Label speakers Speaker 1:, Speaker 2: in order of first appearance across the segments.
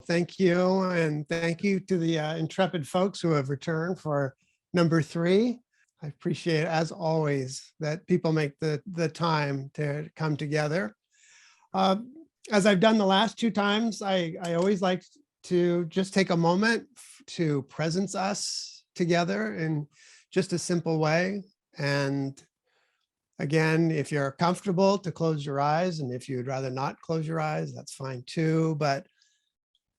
Speaker 1: Thank you. And thank you to the intrepid folks who have returned for number 3. I appreciate, as always, that people make the time to come together. As I've done the last 2 times, I always like to just take a moment to presence us together in just a simple way. And again, if you're comfortable to close your eyes, and if you'd rather not close your eyes, that's fine too. But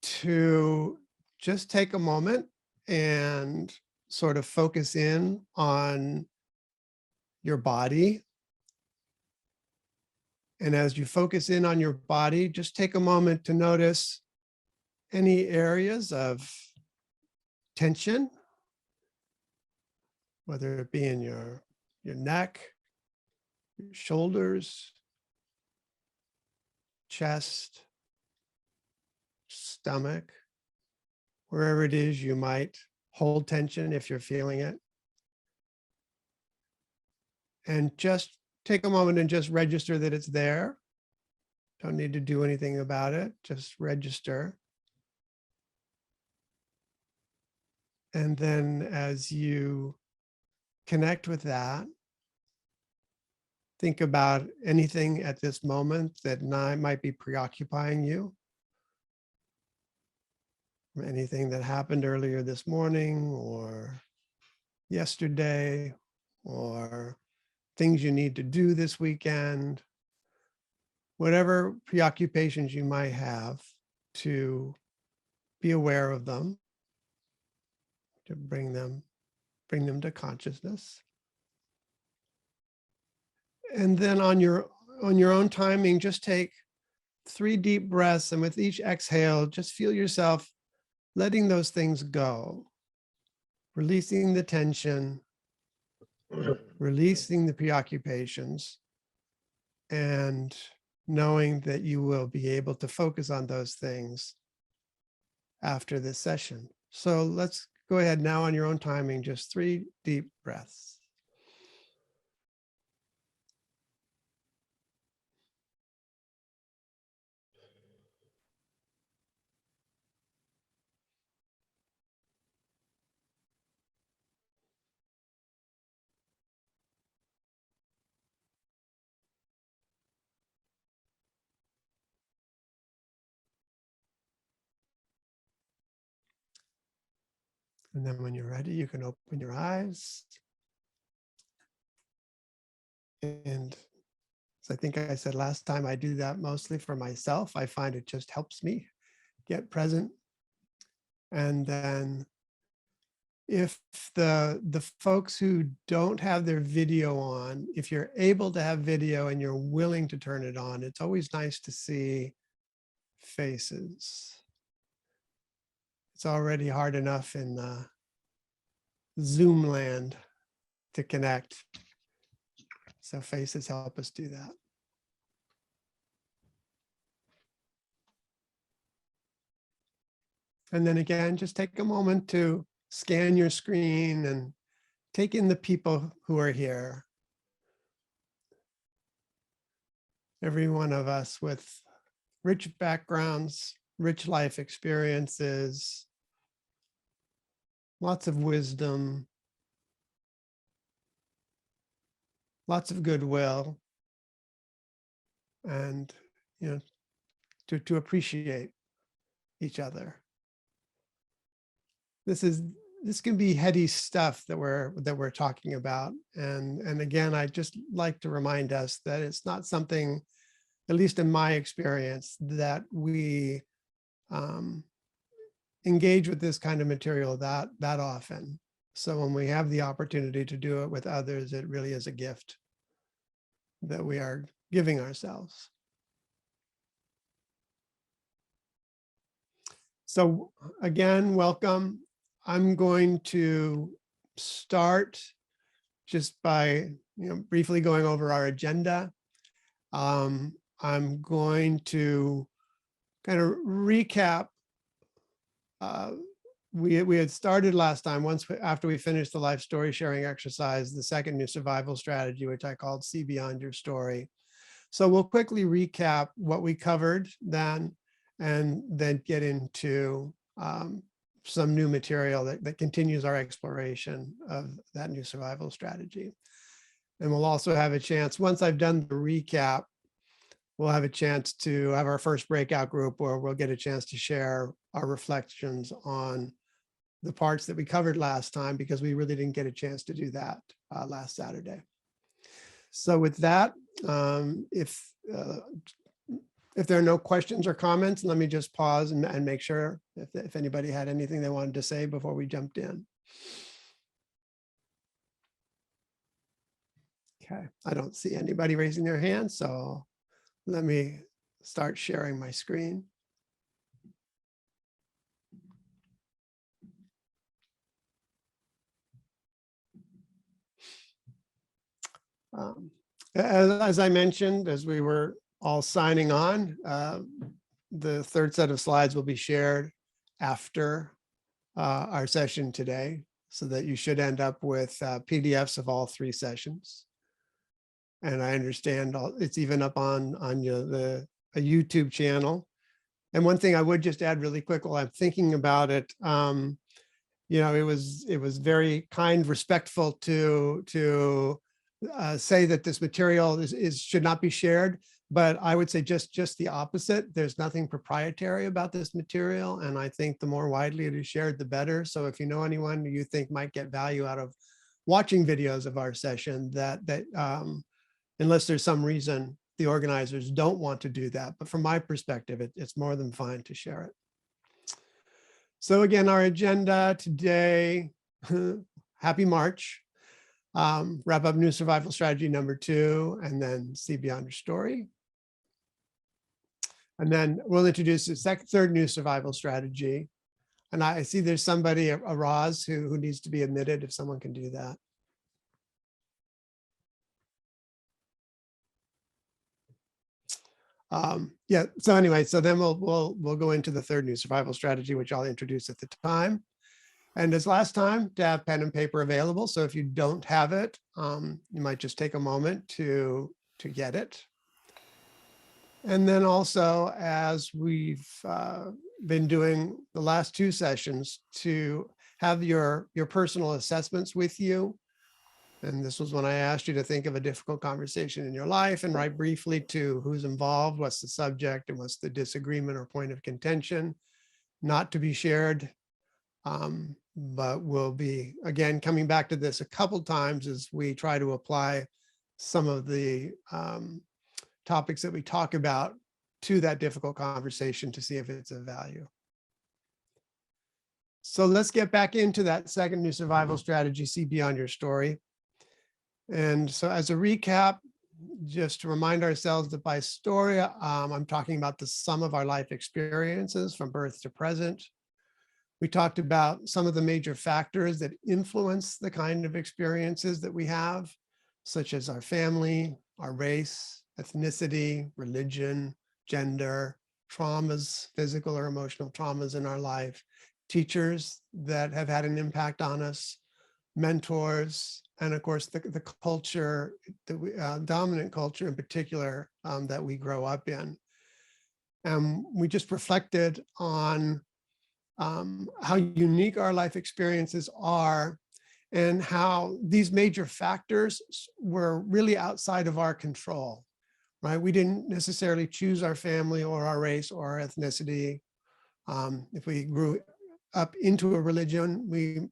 Speaker 1: to just take a moment and sort of focus in on your body. And as you focus in on your body, just take a moment to notice any areas of tension, whether it be in your neck, your shoulders, chest, stomach, wherever it is you might hold tension if you're feeling it. And just take a moment and just register that it's there. Don't need to do anything about it, just register. And then as you connect with that, think about anything at this moment that might be preoccupying you. Anything that happened earlier this morning or yesterday, or things you need to do this weekend, whatever preoccupations you might have, to be aware of them, to bring them to consciousness. And then on your own timing, just take 3 deep breaths, and with each exhale, just feel yourself letting those things go, releasing the tension, releasing the preoccupations, and knowing that you will be able to focus on those things after this session. So let's go ahead now on your own timing, just 3 deep breaths. And then when you're ready, you can open your eyes. And as I think I said last time, I do that mostly for myself. I find it just helps me get present. And then if the folks who don't have their video on, if you're able to have video and you're willing to turn it on, it's always nice to see faces. It's already hard enough in Zoom land to connect. So faces help us do that. And then again, just take a moment to scan your screen and take in the people who are here. Every one of us with rich backgrounds, rich life experiences, lots of wisdom, lots of goodwill, and to appreciate each other. This can be heady stuff that we're talking about, and again, I just like to remind us that it's not something, at least in my experience, that we engage with this kind of material that often. So when we have the opportunity to do it with others, it really is a gift that we are giving ourselves. So again, welcome. I'm going to start just by briefly going over our agenda. I'm going to kind of recap. We had started last time, after we finished the life story sharing exercise, the second new survival strategy, which I called See Beyond Your Story. So we'll quickly recap what we covered then, and then get into some new material that continues our exploration of that new survival strategy. And we'll also have a chance, once I've done the recap, we'll have a chance to have our first breakout group where we'll get a chance to share our reflections on the parts that we covered last time, because we really didn't get a chance to do that last Saturday. So with that, if there are no questions or comments, let me just pause and make sure if anybody had anything they wanted to say before we jumped in. Okay, I don't see anybody raising their hand, so let me start sharing my screen. As I mentioned, as we were all signing on, the third set of slides will be shared after our session today, so that you should end up with PDFs of all 3 sessions. And I understand it's even up on a YouTube channel. And one thing I would just add really quick while I'm thinking about it, it was very kind, respectful to say that this material should not be shared. But I would say just the opposite. There's nothing proprietary about this material. And I think the more widely it is shared, the better. So if you know anyone who you think might get value out of watching videos of our session, that unless there's some reason the organizers don't want to do that. But from my perspective, it's more than fine to share it. So again, our agenda today, happy March. Wrap up new survival strategy number 2, and then see beyond your story. And then we'll introduce the third new survival strategy. And I see there's somebody, a Roz, who needs to be admitted, if someone can do that. Yeah, so anyway, so then we'll go into the third new survival strategy, which I'll introduce at the time. And as last time, to have pen and paper available. So if you don't have it, you might just take a moment to get it. And then also, as we've been doing the last 2 sessions, to have your personal assessments with you. And this was when I asked you to think of a difficult conversation in your life and write briefly to who's involved, what's the subject, and what's the disagreement or point of contention, not to be shared. But we'll be, again, coming back to this a couple times as we try to apply some of the topics that we talk about to that difficult conversation to see if it's of value. So let's get back into that second new survival strategy, see beyond your story. And so as a recap, just to remind ourselves that by story, I'm talking about the sum of our life experiences from birth to present. We talked about some of the major factors that influence the kind of experiences that we have, such as our family, our race, ethnicity, religion, gender, traumas, physical or emotional traumas in our life, teachers that have had an impact on us, mentors, and of course the culture, the dominant culture in particular that we grow up in. And we just reflected on how unique our life experiences are and how these major factors were really outside of our control, right? We didn't necessarily choose our family or our race or our ethnicity. If we grew up into a religion, we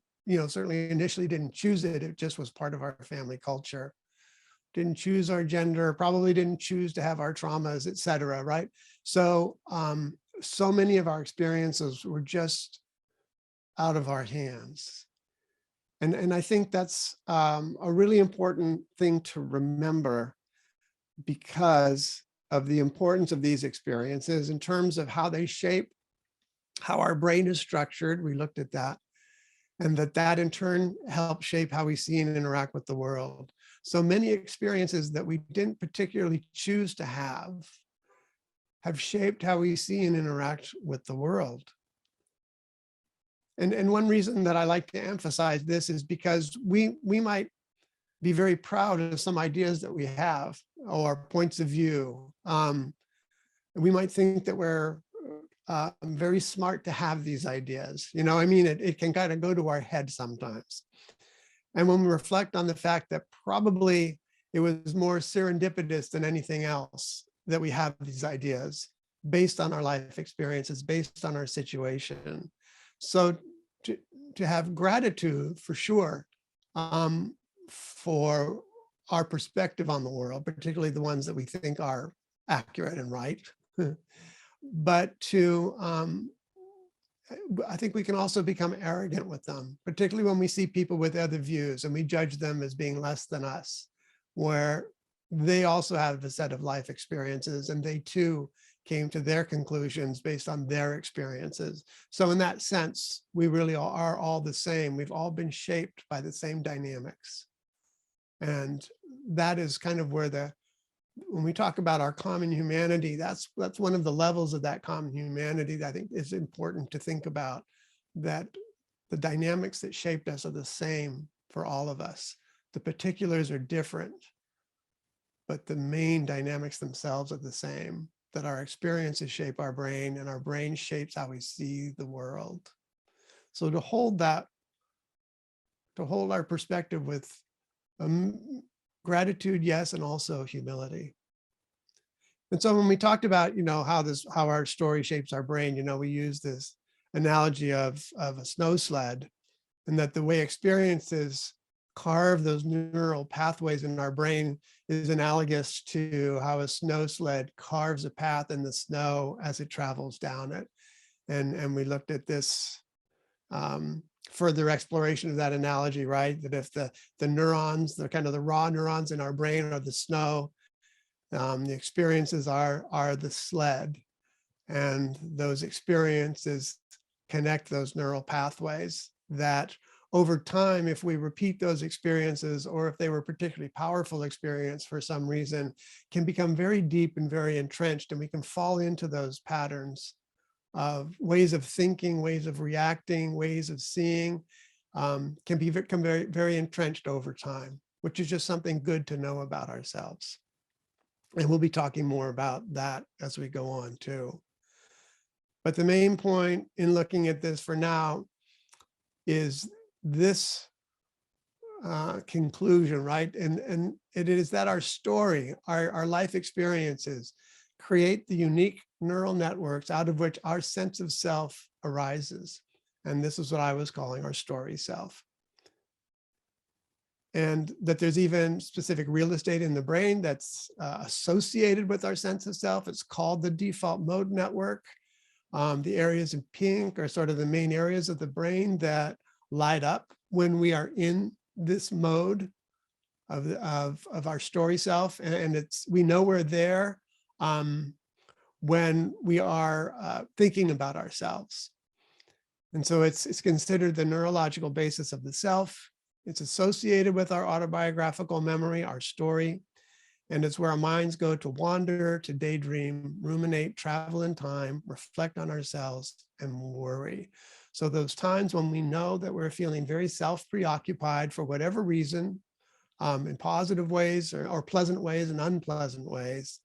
Speaker 1: certainly initially didn't choose it. It just was part of our family culture. Didn't choose our gender, probably didn't choose to have our traumas, et cetera, right? So, so many of our experiences were just out of our hands. And I think that's a really important thing to remember because of the importance of these experiences in terms of how they shape how our brain is structured. We looked at that. And that in turn helps shape how we see and interact with the world. So many experiences that we didn't particularly choose to have shaped how we see and interact with the world. And one reason that I like to emphasize this is because we might be very proud of some ideas that we have or points of view. We might think that we're very smart to have these ideas. You know, I mean, it can kind of go to our head sometimes. And when we reflect on the fact that probably it was more serendipitous than anything else that we have these ideas based on our life experiences, based on our situation. So to have gratitude for sure for our perspective on the world, particularly the ones that we think are accurate and right. But I think we can also become arrogant with them, particularly when we see people with other views and we judge them as being less than us, where they also have a set of life experiences and they too came to their conclusions based on their experiences. So in that sense, we really are all the same. We've all been shaped by the same dynamics. And that is kind of where when we talk about our common humanity, that's one of the levels of that common humanity that I think is important to think about, that the dynamics that shaped us are the same for all of us. The particulars are different, but the main dynamics themselves are the same, that our experiences shape our brain and our brain shapes how we see the world. So to hold our perspective with gratitude, yes, and also humility. And so when we talked about, how our story shapes our brain, we use this analogy of a snow sled, and that the way experiences carve those neural pathways in our brain is analogous to how a snow sled carves a path in the snow as it travels down it. And we looked at this further exploration of that analogy, right? That if the neurons, the kind of the raw neurons in our brain are the snow, the experiences are the sled, and those experiences connect those neural pathways that over time, if we repeat those experiences, or if they were particularly powerful experience for some reason, can become very deep and very entrenched, and we can fall into those patterns of ways of thinking, ways of reacting, ways of seeing, can become very, very entrenched over time, which is just something good to know about ourselves. And we'll be talking more about that as we go on too. But the main point in looking at this for now is this conclusion, right? And it is that our story, our life experiences create the unique neural networks out of which our sense of self arises. And this is what I was calling our story self. And that there's even specific real estate in the brain that's associated with our sense of self. It's called the default mode network. The areas in pink are sort of the main areas of the brain that light up when we are in this mode of our story self. And we know we're there when we are thinking about ourselves. And so it's considered the neurological basis of the self. It's associated with our autobiographical memory, our story, and it's where our minds go to wander, to daydream, ruminate, travel in time, reflect on ourselves, and worry. So those times when we know that we're feeling very self-preoccupied for whatever reason, in positive ways or pleasant ways and unpleasant ways,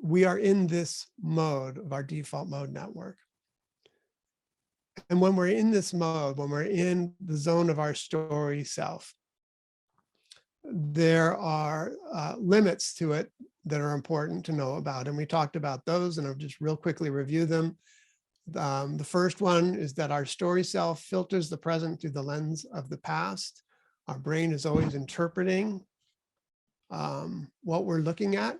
Speaker 1: we are in this mode of our default mode network. And when we're in this mode, when we're in the zone of our story self, there are limits to it that are important to know about. And we talked about those, and I'll just real quickly review them. The first one is that our story self filters the present through the lens of the past. Our brain is always interpreting what we're looking at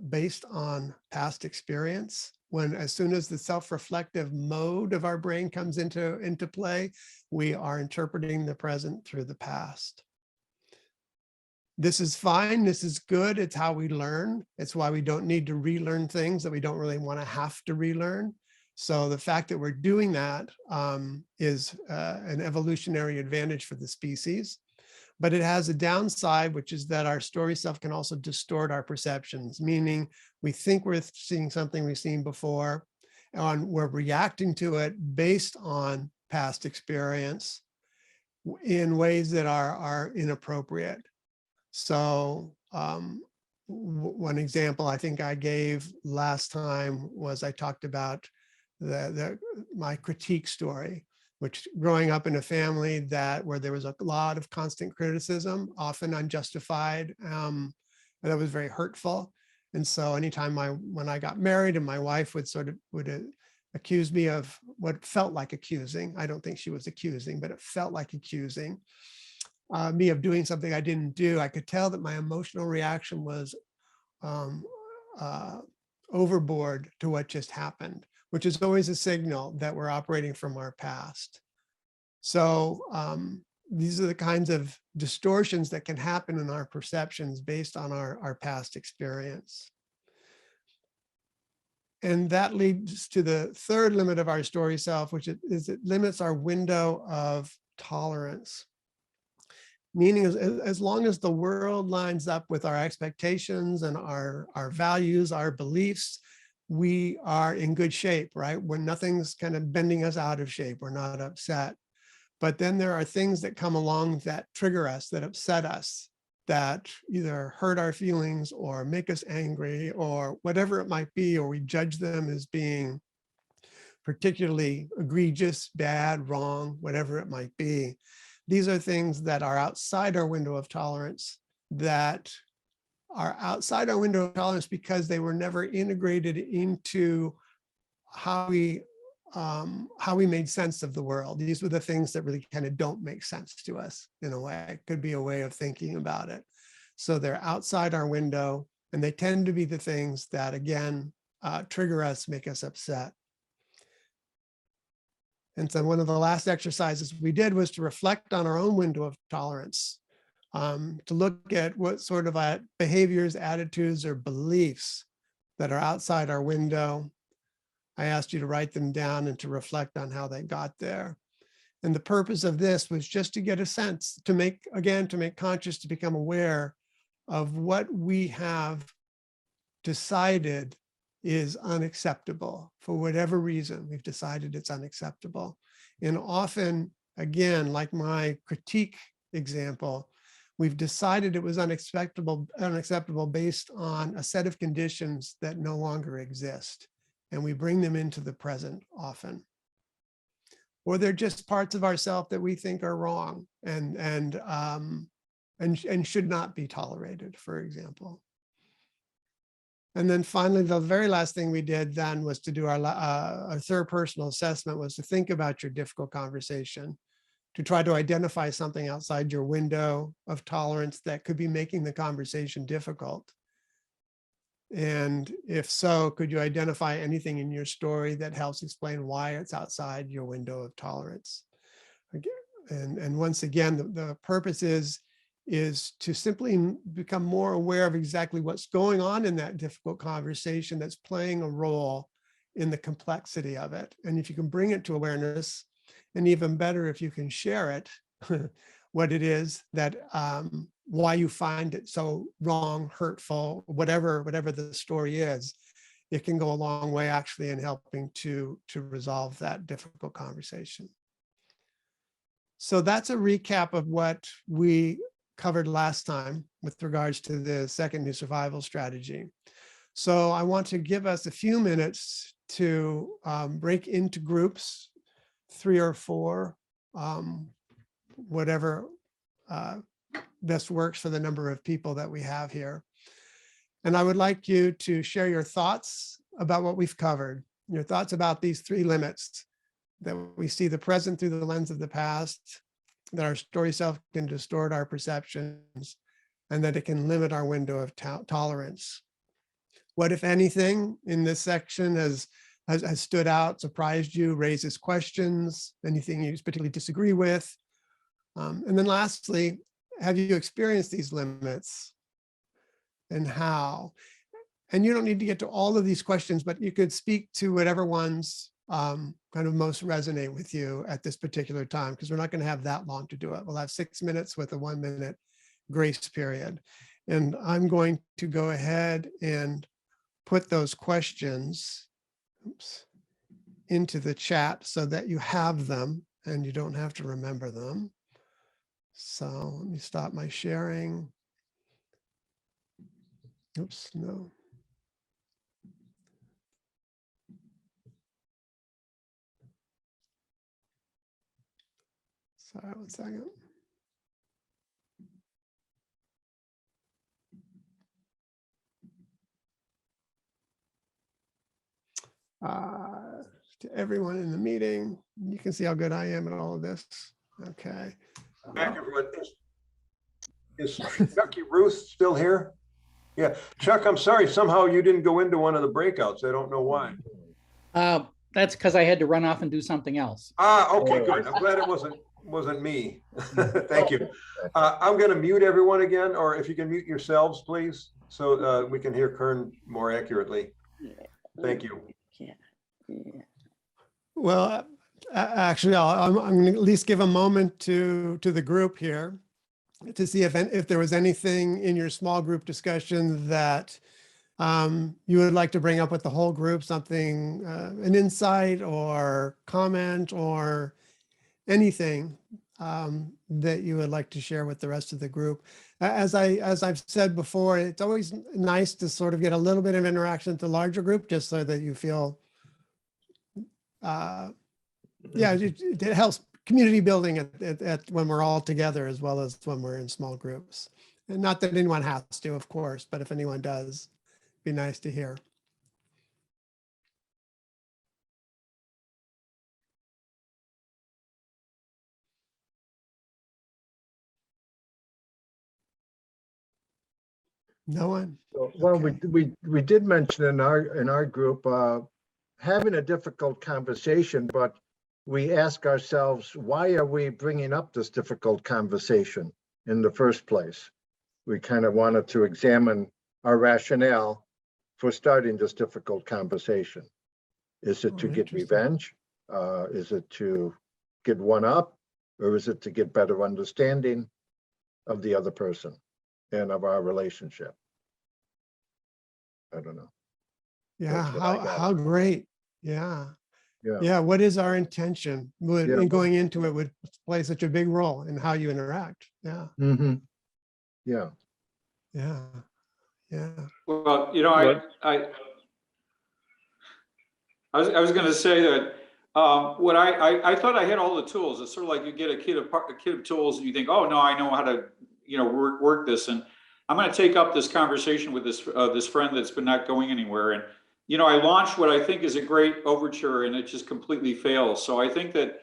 Speaker 1: based on past experience. As soon as the self-reflective mode of our brain comes into play, we are interpreting the present through the past. This is fine. This is good. It's how we learn. It's why we don't need to relearn things that we don't really want to have to relearn. So the fact that we're doing that is an evolutionary advantage for the species. But it has a downside, which is that our story self can also distort our perceptions, meaning we think we're seeing something we've seen before, and we're reacting to it based on past experience in ways that are inappropriate. So one example I think I gave last time was I talked about my critique story, which growing up in a family where there was a lot of constant criticism, often unjustified, that was very hurtful. And so anytime when I got married and my wife would accuse me of what felt like accusing, I don't think she was accusing, but it felt like accusing me of doing something I didn't do, I could tell that my emotional reaction was um, overboard to what just happened, which is always a signal that we're operating from our past. So these are the kinds of distortions that can happen in our perceptions based on our past experience. And that leads to the third limit of our story self, which is it limits our window of tolerance. Meaning as long as the world lines up with our expectations and our values, our beliefs, we are in good shape, right? When nothing's kind of bending us out of shape, we're not upset. But then there are things that come along that trigger us, that upset us, that either hurt our feelings or make us angry or whatever it might be, or we judge them as being particularly egregious, bad, wrong, whatever it might be. These are things that are outside our window of tolerance, that are outside our window of tolerance because they were never integrated into how we made sense of the world. These were the things that really kind of don't make sense to us in a way. It could be a way of thinking about it. So they're outside our window, and they tend to be the things that, again, trigger us, make us upset. And so one of the last exercises we did was to reflect on our own window of tolerance, to look at what sort of behaviors, attitudes, or beliefs that are outside our window. I asked you to write them down and to reflect on how they got there. And the purpose of this was just to get a sense, to make conscious, to become aware of what we have decided is unacceptable. For whatever reason, we've decided it's unacceptable. And often, again, like my critique example, we've decided it was unacceptable based on a set of conditions that no longer exist. And we bring them into the present often. Or they're just parts of ourselves that we think are wrong and should not be tolerated, for example. And then finally, the very last thing we did then was to do our third personal assessment, was to think about your difficult conversation, to try to identify something outside your window of tolerance that could be making the conversation difficult. And if so, could you identify anything in your story that helps explain why it's outside your window of tolerance? And once again, the purpose is to simply become more aware of exactly what's going on in that difficult conversation that's playing a role in the complexity of it. And if you can bring it to awareness, and even better if you can share it, what it is that why you find it so wrong, hurtful, whatever the story is, it can go a long way actually in helping to resolve that difficult conversation. So that's a recap of what we covered last time with regards to the second new survival strategy. So I want to give us a few minutes to break into groups, 3 or 4, whatever best works for the number of people that we have here. And I would like you to share your thoughts about what we've covered, your thoughts about these 3 limits, that we see the present through the lens of the past, that our story self can distort our perceptions, and that it can limit our window of tolerance. What, if anything, in this section has stood out, surprised you, raises questions, anything you particularly disagree with? And then lastly, have you experienced these limits and how? And you don't need to get to all of these questions, but you could speak to whatever ones kind of most resonate with you at this particular time, because we're not going to have that long to do it. We'll have 6 minutes with a 1-minute grace period. And I'm going to go ahead and put those questions into the chat so that you have them and you don't have to remember them. So let me stop my sharing. Oops, no. Sorry, one second. To everyone in the meeting, you can see how good I am at all of this. Okay.
Speaker 2: Back, everyone. Is Chucky Ruth still here? Yeah, Chuck, I'm sorry. Somehow you didn't go into one of the breakouts. I don't know why.
Speaker 3: That's because I had to run off and do something else.
Speaker 2: Okay, good. I'm glad it wasn't me. Thank you. I'm going to mute everyone again, or if you can mute yourselves, please, so we can hear Kern more accurately. Thank you.
Speaker 1: Well, actually, I'm going to at least give a moment to the group here to see if there was anything in your small group discussion that you would like to bring up with the whole group, something, an insight or comment or anything that you would like to share with the rest of the group. As I've said before, it's always nice to sort of get a little bit of interaction with the larger group, just so that you feel, yeah, it helps community building at when we're all together, as well as when we're in small groups. And not that anyone has to, of course, but if anyone does, be nice to hear. No one?
Speaker 4: Well,
Speaker 1: Okay.
Speaker 4: we did mention in our group having a difficult conversation, but we ask ourselves, why are we bringing up this difficult conversation in the first place? We kind of wanted to examine our rationale for starting this difficult conversation. Is it to get
Speaker 1: Interesting.
Speaker 4: revenge? Is it to get one up? Or is it to get better understanding of the other person and of our relationship? I don't know.
Speaker 1: Yeah,
Speaker 4: That's what I got.
Speaker 1: how great. Yeah.
Speaker 4: Yeah.
Speaker 1: Yeah, what is our intention?
Speaker 4: Yeah.
Speaker 1: And going into it would play such a big role in how you interact. Yeah,
Speaker 4: Mm-hmm. Yeah.
Speaker 1: yeah, yeah.
Speaker 5: Well, you know, I was going to say that what I thought I had all the tools. It's sort of like you get a kit of tools and you think, oh no, I know how to, you know, work this. And I'm going to take up this conversation with this friend that's been not going anywhere. And you know, I launched what I think is a great overture, and it just completely fails. So I think that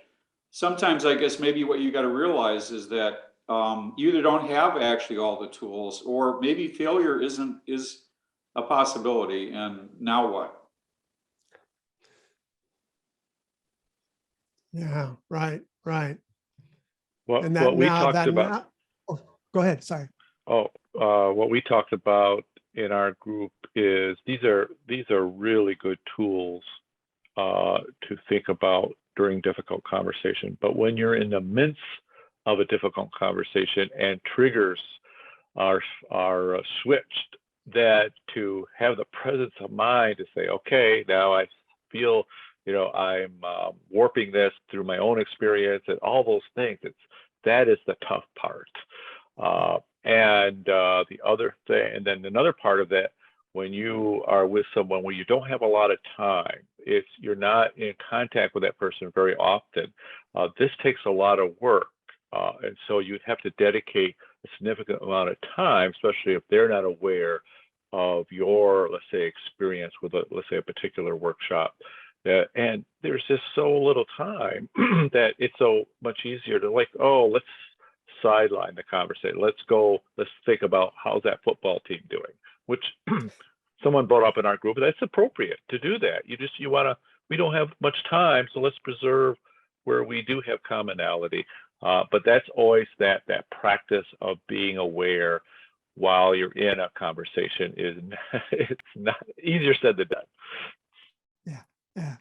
Speaker 5: sometimes, I guess maybe what you got to realize is that you either don't have actually all the tools, or maybe failure is a possibility. And now what?
Speaker 1: Yeah, right, right.
Speaker 6: What
Speaker 1: And that
Speaker 6: we
Speaker 1: now
Speaker 6: talked
Speaker 1: that
Speaker 6: about.
Speaker 1: now, oh, go ahead, sorry.
Speaker 6: What we talked about in our group is these are really good tools to think about during difficult conversation. But when you're in the midst of a difficult conversation and triggers are switched, that to have the presence of mind to say, okay, now I feel, you know, I'm warping this through my own experience and all those things. That is the tough part. And the other thing, and then another part of that, when you are with someone where you don't have a lot of time, if you're not in contact with that person very often, this takes a lot of work. And so you'd have to dedicate a significant amount of time, especially if they're not aware of your, let's say, experience with, let's say, a particular workshop. And there's just so little time that it's so much easier to like, oh, let's sideline the conversation. Let's think about how's that football team doing, which someone brought up in our group. That's appropriate to do that. We don't have much time, so let's preserve where we do have commonality. But that's always that practice of being aware while you're in a conversation it's not easier said than done.
Speaker 1: Yeah.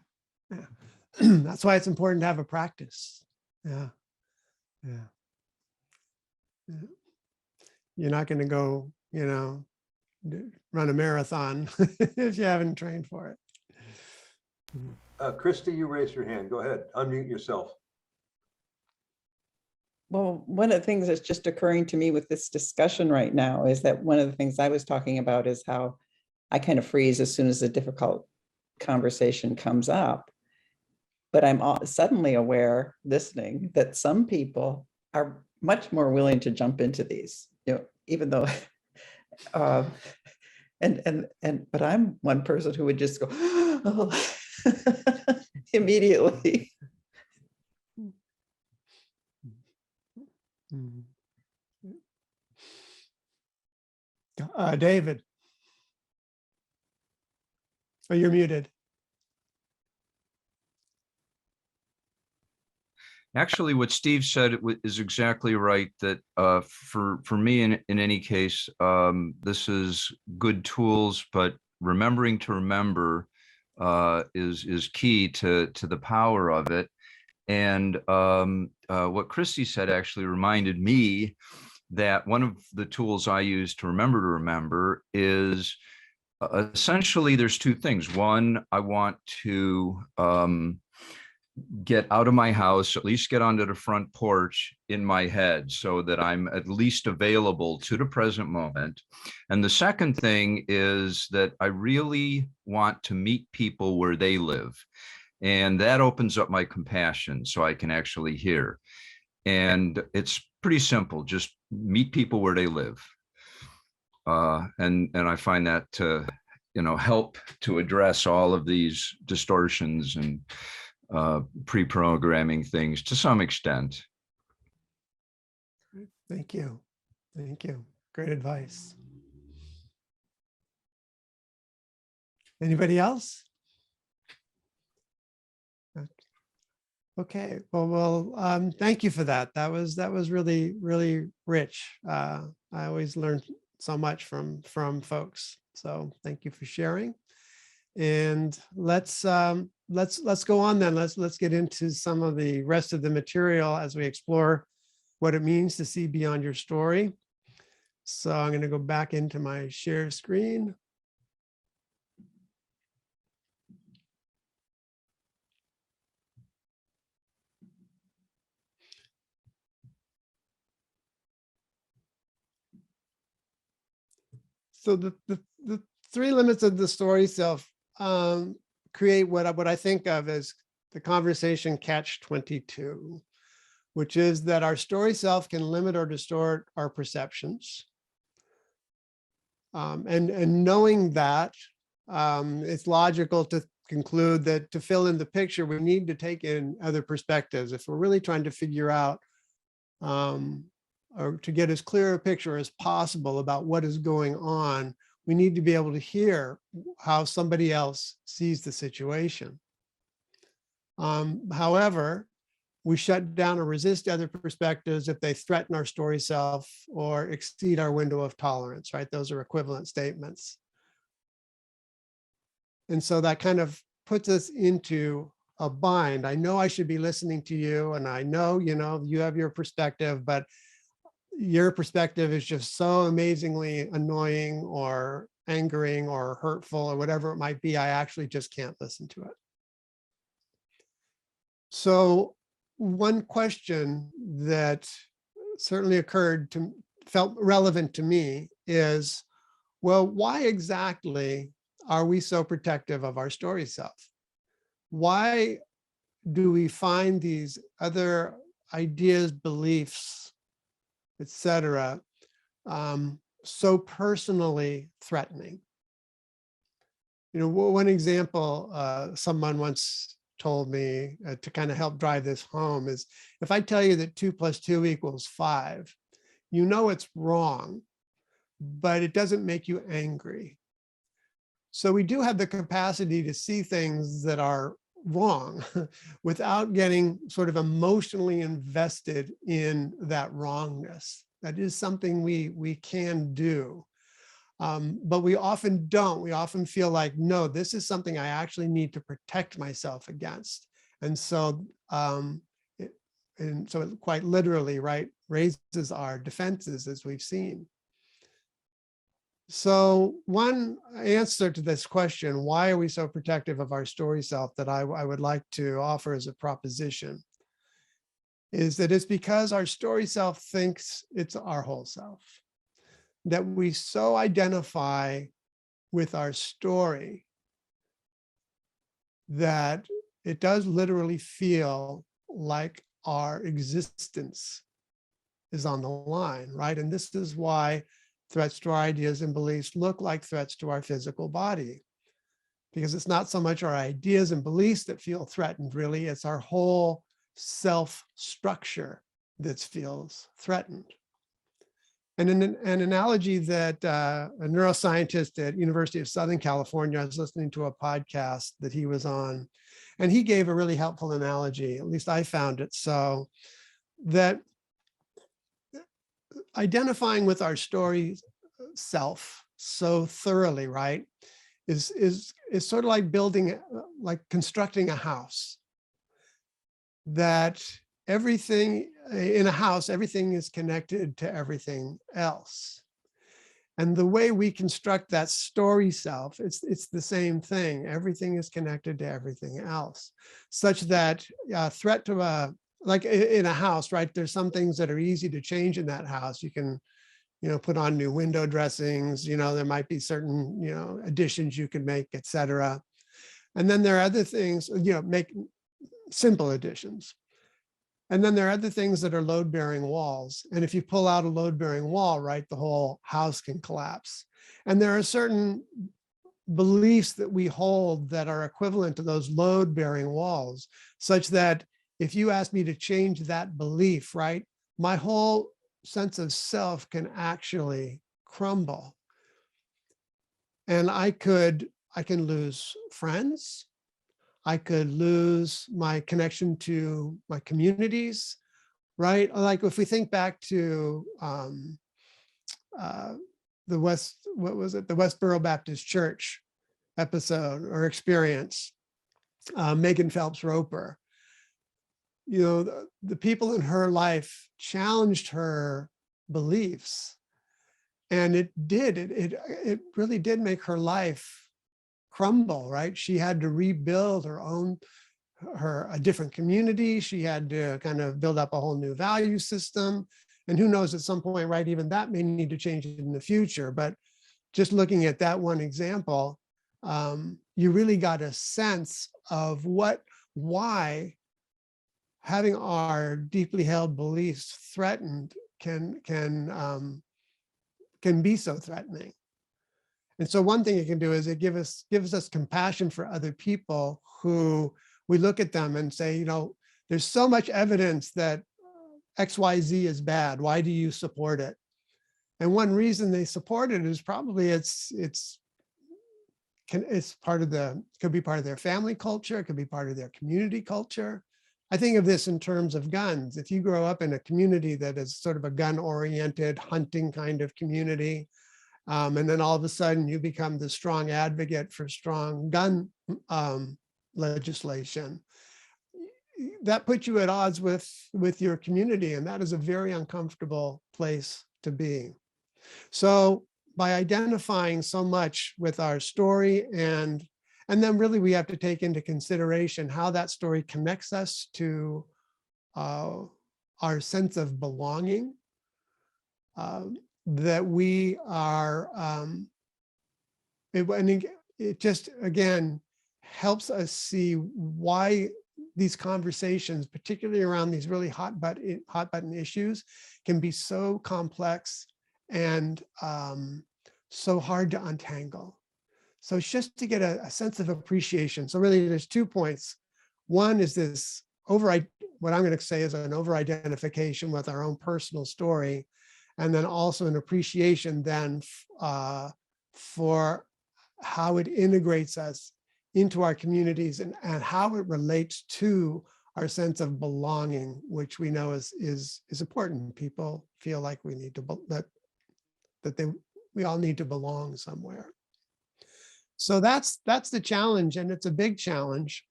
Speaker 1: That's why it's important to have a practice. Yeah. You're not going to go, you know, run a marathon if you haven't trained for it.
Speaker 2: Christy, you raised your hand. Go ahead. Unmute yourself.
Speaker 7: Well, one of the things that's just occurring to me with this discussion right now is that one of the things I was talking about is how I kind of freeze as soon as a difficult conversation comes up. But I'm suddenly aware, listening, that some people are much more willing to jump into these, even though, but I'm one person who would just go, oh, immediately.
Speaker 1: David. Oh, you're muted.
Speaker 8: Actually, what Steve said is exactly right, that for me, in any case, this is good tools, but remembering to remember is key to the power of it. And what Christy said actually reminded me that one of the tools I use to remember is essentially there's two things. One, I want to get out of my house, at least get onto the front porch in my head so that I'm at least available to the present moment. And the second thing is that I really want to meet people where they live. And that opens up my compassion so I can actually hear. And it's pretty simple, just meet people where they live. And I find that to, help to address all of these distortions and pre-programming things to some extent.
Speaker 1: Thank you. Thank you. Great advice. Anybody else? Okay, well, thank you for that. That was really, really rich. I always learn so much from folks. So thank you for sharing. And let's go on then. Let's get into some of the rest of the material as we explore what it means to see beyond your story. So I'm going to go back into my share screen. So the three limits of the story self create what I think of as the conversation catch-22, which is that our story self can limit or distort our perceptions. And knowing that, it's logical to conclude that to fill in the picture, we need to take in other perspectives. If we're really trying to figure out or to get as clear a picture as possible about what is going on, we need to be able to hear how somebody else sees the situation. However, we shut down or resist other perspectives if they threaten our story self or exceed our window of tolerance, right? Those are equivalent statements. And so that kind of puts us into a bind. I know I should be listening to you, and I know, you have your perspective, but your perspective is just so amazingly annoying or angering or hurtful or whatever it might be. I actually just can't listen to it. So one question that certainly felt relevant to me is, well, why exactly are we so protective of our story self? Why do we find these other ideas, beliefs, etc., so personally threatening? One example someone once told me to kind of help drive this home is, if I tell you that 2 + 2 = 5, it's wrong, but it doesn't make you angry. So we do have the capacity to see things that are wrong without getting sort of emotionally invested in that wrongness. That is something we can do. But we often don't. We often feel like, no, this is something I actually need to protect myself against. And so, it quite literally, right, raises our defenses, as we've seen. So one answer to this question, why are we so protective of our story self, that I would like to offer as a proposition, is that it's because our story self thinks it's our whole self. That we so identify with our story that it does literally feel like our existence is on the line, right? And this is why threats to our ideas and beliefs look like threats to our physical body, because it's not so much our ideas and beliefs that feel threatened, really, it's our whole self structure that feels threatened. And an analogy that a neuroscientist at University of Southern California, I was listening to a podcast that he was on, and he gave a really helpful analogy, at least I found it so, that identifying with our story self so thoroughly, right, is sort of like building, like constructing a house. That everything in a house, everything is connected to everything else. And the way we construct that story self, it's the same thing. Everything is connected to everything else, such that a threat to like in a house, right? There's some things that are easy to change in that house. You can, put on new window dressings, there might be certain, additions you can make, et cetera. And then there are other things, make simple additions. And then there are other things that are load-bearing walls. And if you pull out a load-bearing wall, right, the whole house can collapse. And there are certain beliefs that we hold that are equivalent to those load-bearing walls, such that if you ask me to change that belief, right, my whole sense of self can actually crumble. And I can lose friends. I could lose my connection to my communities, right? Like if we think back to the Westboro Baptist Church episode or experience, Megan Phelps Roper, the people in her life challenged her beliefs, and it really did make her life crumble, right? She had to rebuild a different community. She had to kind of build up a whole new value system. And who knows, at some point, right, even that may need to change in the future. But just looking at that one example, you really got a sense of why having our deeply held beliefs threatened can be so threatening. And so one thing it can do is it gives us compassion for other people who we look at them and say, there's so much evidence that XYZ is bad. Why do you support it? And one reason they support it is probably could be part of their family culture. It could be part of their community culture. I think of this in terms of guns. If you grow up in a community that is sort of a gun-oriented hunting kind of community, and then all of a sudden you become the strong advocate for strong gun legislation, that puts you at odds with your community, and that is a very uncomfortable place to be. So by identifying so much with our story, and then really we have to take into consideration how that story connects us to our sense of belonging, that we are, it just, again, helps us see why these conversations, particularly around these really hot button issues, can be so complex and so hard to untangle. So it's just to get a sense of appreciation. So really there's 2 points. One is this what I'm going to say is an over-identification with our own personal story, and then also an appreciation then for how it integrates us into our communities and how it relates to our sense of belonging, which we know is important. People feel like we need to, we all need to belong somewhere. So that's the challenge, and it's a big challenge.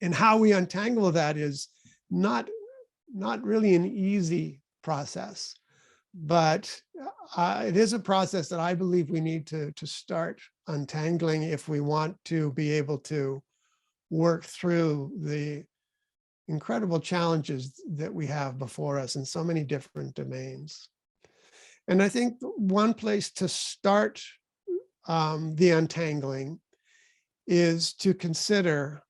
Speaker 1: And how we untangle that is not really an easy process, but it is a process that I believe we need to start untangling if we want to be able to work through the incredible challenges that we have before us in so many different domains. And I think one place to start the untangling is to consider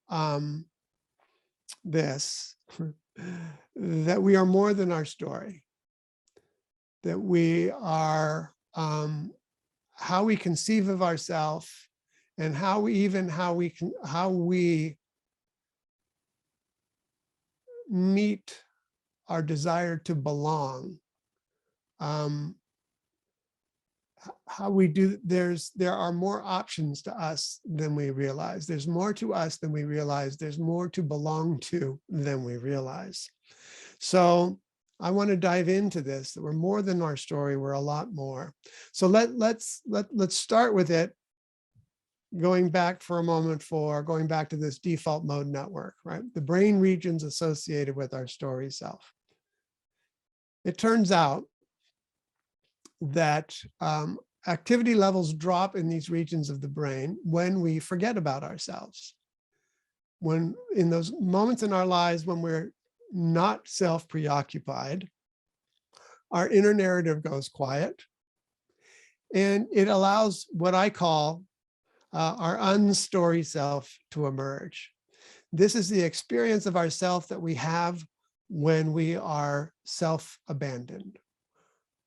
Speaker 1: this, that we are more than our story, that we are how we conceive of ourselves, and how we meet our desire to belong. How we do, there are more options to us than we realize. There's more to us than we realize. There's more to belong to than we realize. So I want to dive into this, that we're more than our story, we're a lot more. So let's start with it, going back for a moment going back to this default mode network, right? The brain regions associated with our story self. It turns out that activity levels drop in these regions of the brain when we forget about ourselves. When in those moments in our lives when we're not self-preoccupied, our inner narrative goes quiet, and it allows what I call our unstory self to emerge. This is the experience of ourself that we have when we are self-abandoned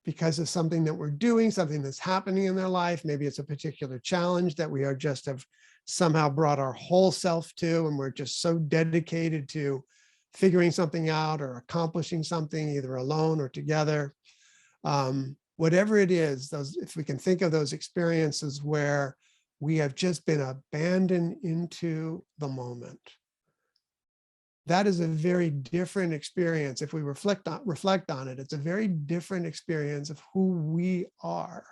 Speaker 1: because of something that we're doing, something that's happening in their life. Maybe it's a particular challenge that we are just have somehow brought our whole self to, and we're just so dedicated to figuring something out or accomplishing something either alone or together. Whatever it is, if we can think of those experiences where we have just been abandoned into the moment. That is a very different experience. If we reflect on it, it's a very different experience of who we are.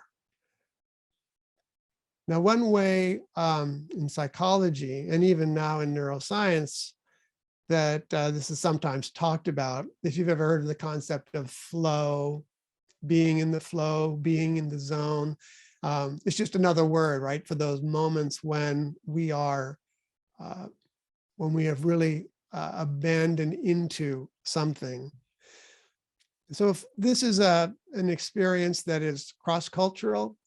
Speaker 1: Now, one way in psychology, and even now in neuroscience, that this is sometimes talked about, if you've ever heard of the concept of flow, being in the flow, being in the zone, it's just another word, right, for those moments when we are, when we have really abandoned into something. So if this is an experience that is cross-cultural,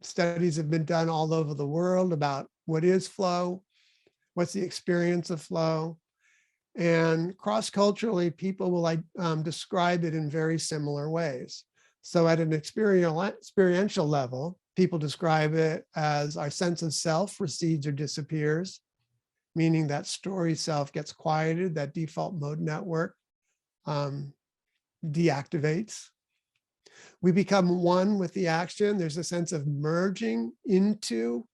Speaker 1: studies have been done all over the world about what is flow, what's the experience of flow, and cross-culturally people will describe it in very similar ways. So at an experiential level, people describe it as our sense of self recedes or disappears, meaning that story self gets quieted, that default mode network deactivates. We become one with the action. There's a sense of merging into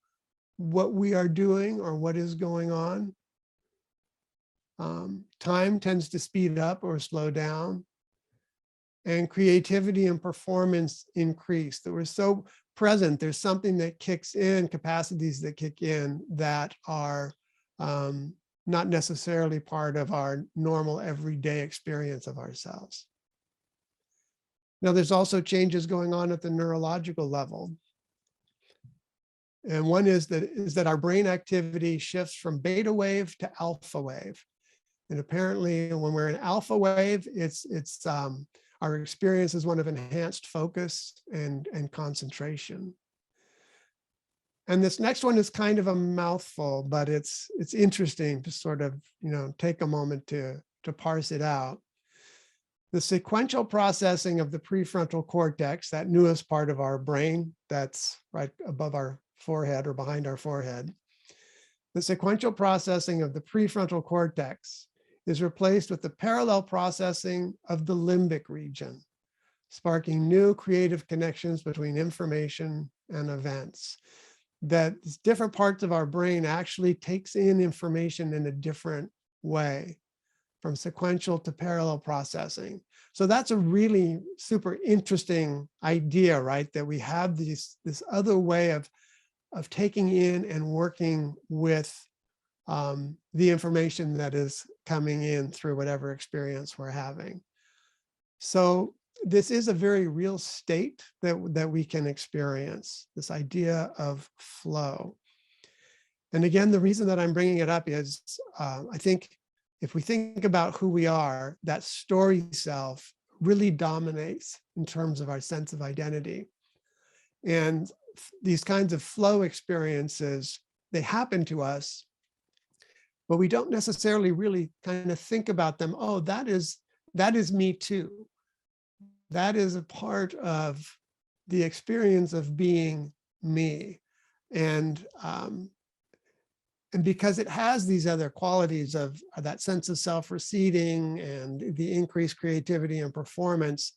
Speaker 1: what we are doing or what is going on. Time tends to speed up or slow down. And creativity and performance increase. That we're so present, there's something that kicks in, capacities that kick in that are not necessarily part of our normal everyday experience of ourselves. Now, there's also changes going on at the neurological level. And one is that our brain activity shifts from beta wave to alpha wave. And apparently when we're in alpha wave, our experience is one of enhanced focus and concentration. And this next one is kind of a mouthful, but it's interesting to sort of, take a moment to parse it out. The sequential processing of the prefrontal cortex, that newest part of our brain that's right above our forehead or behind our forehead, the sequential processing of the prefrontal cortex is replaced with the parallel processing of the limbic region, sparking new creative connections between information and events. That different parts of our brain actually takes in information in a different way, from sequential to parallel processing. So that's a really super interesting idea, right? That we have this other way of taking in and working with the information that is coming in through whatever experience we're having. So this is a very real state that we can experience, this idea of flow. And again, the reason that I'm bringing it up is I think if we think about who we are, that story self really dominates in terms of our sense of identity. And these kinds of flow experiences, they happen to us but we don't necessarily really kind of think about them. Oh, that is me too. That is a part of the experience of being me. And because it has these other qualities of that sense of self-receding and the increased creativity and performance,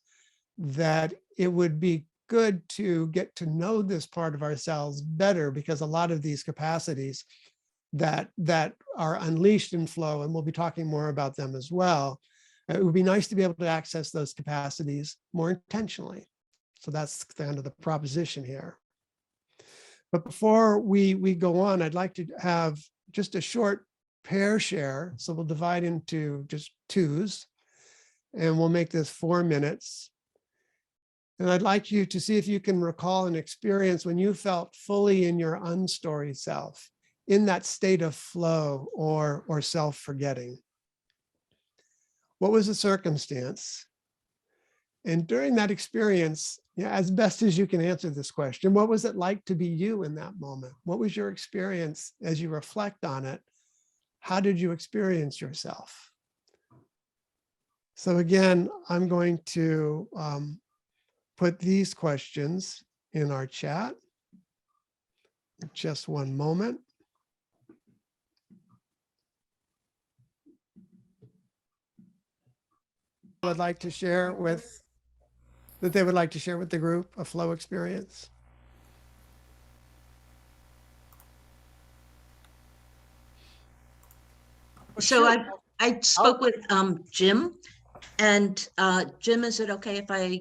Speaker 1: that it would be good to get to know this part of ourselves better, because a lot of these capacities that are unleashed in flow, and we'll be talking more about them as well, it would be nice to be able to access those capacities more intentionally. So that's kind of the proposition here. But before we go on, I'd like to have just a short pair share. So we'll divide into just twos, and we'll make this 4 minutes. And I'd like you to see if you can recall an experience when you felt fully in your unstory self, in that state of flow or self-forgetting. What was the circumstance? And during that experience, as best as you can answer this question, what was it like to be you in that moment? What was your experience as you reflect on it? How did you experience yourself? So again, I'm going to put these questions in our chat. Just one moment. I'd like to share with that they would like to share with the group a flow experience.
Speaker 9: So I spoke with Jim, and Jim, is it okay if I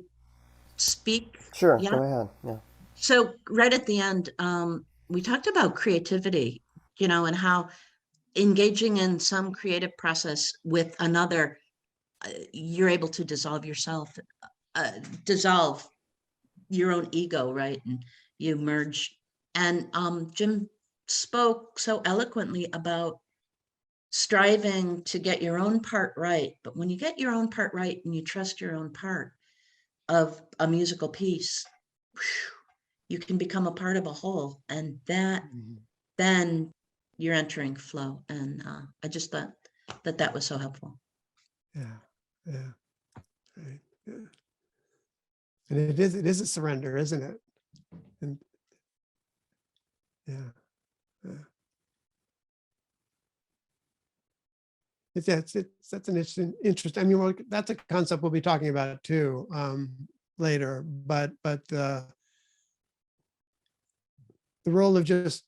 Speaker 9: speak?
Speaker 10: Sure,
Speaker 9: Yeah.
Speaker 10: go ahead. Yeah.
Speaker 9: So right at the end, we talked about creativity, and how engaging in some creative process with another, you're able to dissolve yourself, dissolve your own ego, right? And you merge. And Jim spoke so eloquently about striving to get your own part right. But when you get your own part right and you trust your own part of a musical piece, you can become a part of a whole. And then you're entering flow. And I just thought that was so helpful.
Speaker 1: Yeah. Right. Yeah. And it is a surrender, isn't it? And that's an interesting. I mean, well, that's a concept we'll be talking about too later. But the role of just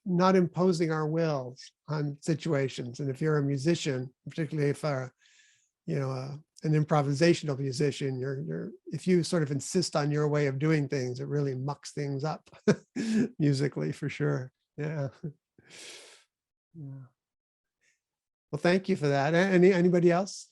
Speaker 1: not imposing our wills on situations. And if you're a musician, particularly if an improvisational musician, if you sort of insist on your way of doing things, it really mucks things up musically for sure. Yeah. Well, thank you for that. Anybody else?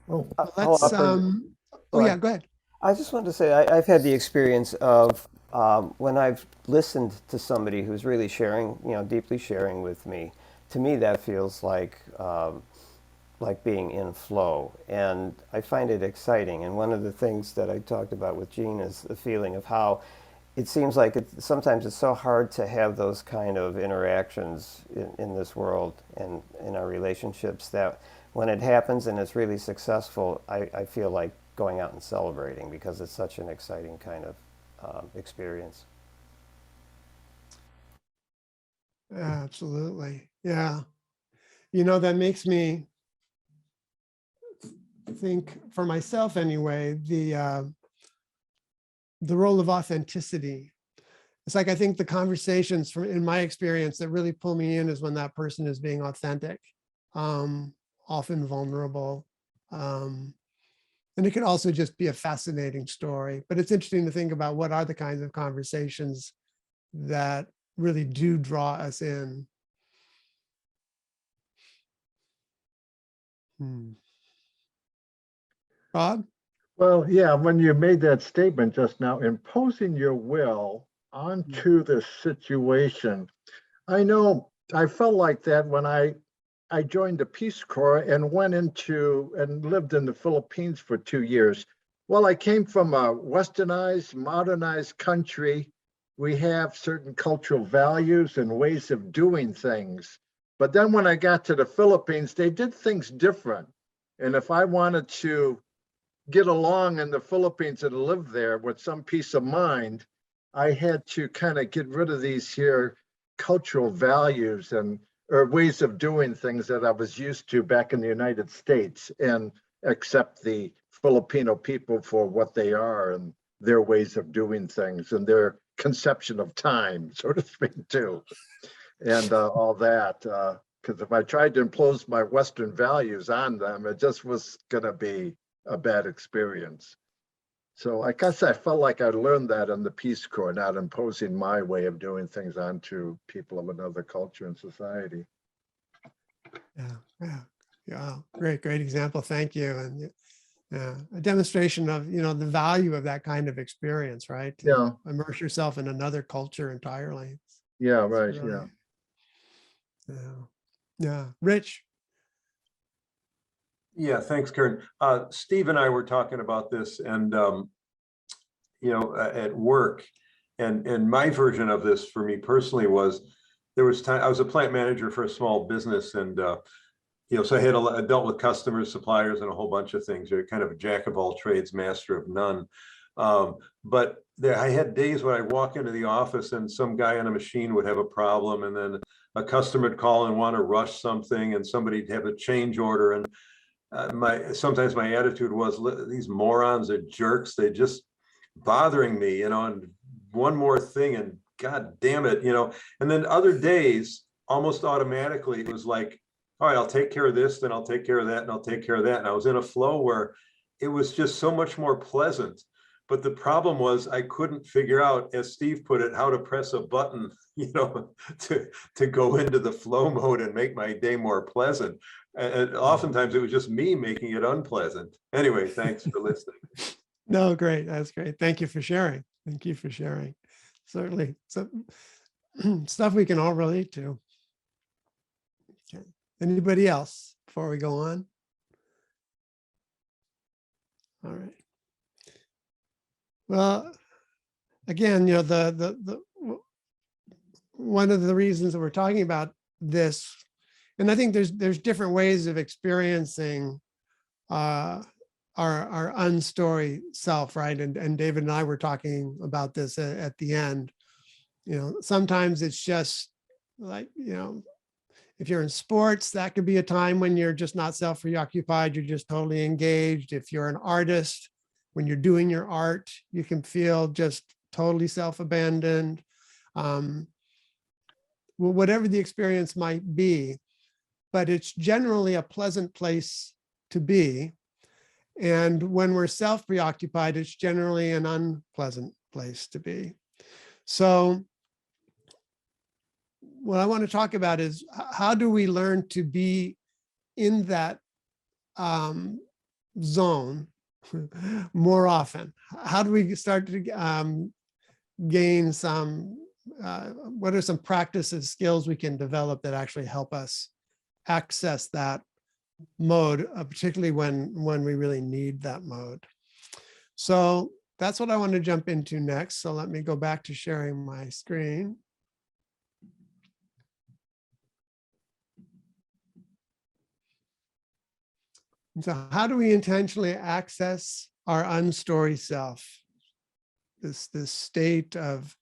Speaker 10: Oh,
Speaker 1: Let's yeah, go ahead.
Speaker 10: I just wanted to say I've had the experience of when I've listened to somebody who's really sharing, deeply sharing with me. To me, that feels like being in flow, and I find it exciting. And one of the things that I talked about with Jean is the feeling of how it seems like sometimes it's so hard to have those kind of interactions in this world and in our relationships, that when it happens and it's really successful, I feel like going out and celebrating, because it's such an exciting kind of experience.
Speaker 1: Absolutely. Yeah. That makes me think, for myself anyway, the role of authenticity. It's like, I think the conversations in my experience that really pull me in is when that person is being authentic, often vulnerable. And it could also just be a fascinating story, but it's interesting to think about what are the kinds of conversations that really do draw us in. Bob?
Speaker 4: Well, yeah, when you made that statement just now, imposing your will onto the situation. I know I felt like that when I joined the Peace Corps and went into and lived in the Philippines for 2 years. Well, I came from a westernized, modernized country. We have certain cultural values and ways of doing things. But then when I got to the Philippines, they did things different. And if I wanted to get along in the Philippines and live there with some peace of mind, I had to kind of get rid of these here cultural values and or ways of doing things that I was used to back in the United States and accept the Filipino people for what they are and their ways of doing things and their conception of time, so to speak, too. And all that. Because if I tried to impose my Western values on them, it just was going to be a bad experience. So I guess I felt like I learned that in the Peace Corps, not imposing my way of doing things onto people of another culture and society.
Speaker 1: Yeah. Great example. Thank you. And yeah, a demonstration of, the value of that kind of experience, right? To
Speaker 4: Yeah.
Speaker 1: immerse yourself in another culture entirely.
Speaker 4: Yeah,
Speaker 1: It's
Speaker 4: right.
Speaker 1: really-
Speaker 4: Yeah.
Speaker 1: Yeah. Rich.
Speaker 2: Yeah, thanks, Karen. Steve and I were talking about this and, at work. And my version of this for me personally was there was time, I was a plant manager for a small business and, so I dealt with customers, suppliers, and a whole bunch of things. You're kind of a jack of all trades, master of none. But I had days when I'd walk into the office and some guy on a machine would have a problem, and then a customer would call and want to rush something, and somebody'd have a change order. And sometimes my attitude was, these morons are jerks. They just bothering me, and one more thing, and God damn it, And then other days, almost automatically, it was like, all right, I'll take care of this, then I'll take care of that, and I'll take care of that. And I was in a flow where it was just so much more pleasant. But the problem was I couldn't figure out, as Steve put it, how to press a button, to go into the flow mode and make my day more pleasant. And oftentimes it was just me making it unpleasant. Anyway, thanks for listening.
Speaker 1: No, great. That's great. Thank you for sharing. Certainly. So stuff we can all relate to. Okay. Anybody else before we go on? All right. Well, again, the one of the reasons that we're talking about this, and I think there's different ways of experiencing our unstory self, right? And David and I were talking about this at the end. Sometimes it's just like, if you're in sports, that could be a time when you're just not self-preoccupied, you're just totally engaged. If you're an artist, when you're doing your art, you can feel just totally self-abandoned. Whatever the experience might be, but it's generally a pleasant place to be. And when we're self-preoccupied, it's generally an unpleasant place to be. So what I want to talk about is how do we learn to be in that zone more often? How do we start to gain some, what are some practices, skills we can develop that actually help us access that mode, particularly when we really need that mode? So that's what I want to jump into next. So let me go back to sharing my screen. So how do we intentionally access our unstory self? This state of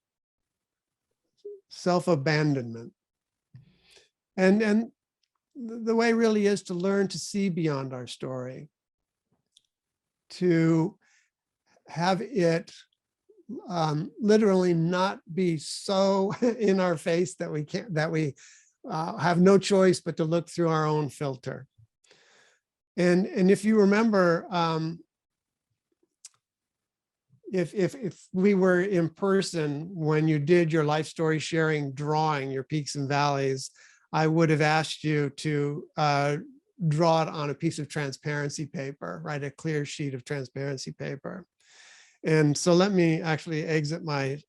Speaker 1: self-abandonment. And the way really is to learn to see beyond our story, to have it literally not be so in our face that we have no choice but to look through our own filter. And if you remember, if we were in person when you did your life story sharing drawing, your peaks and valleys, I would have asked you to draw it on a piece of transparency paper, right? A clear sheet of transparency paper. And so let me actually exit my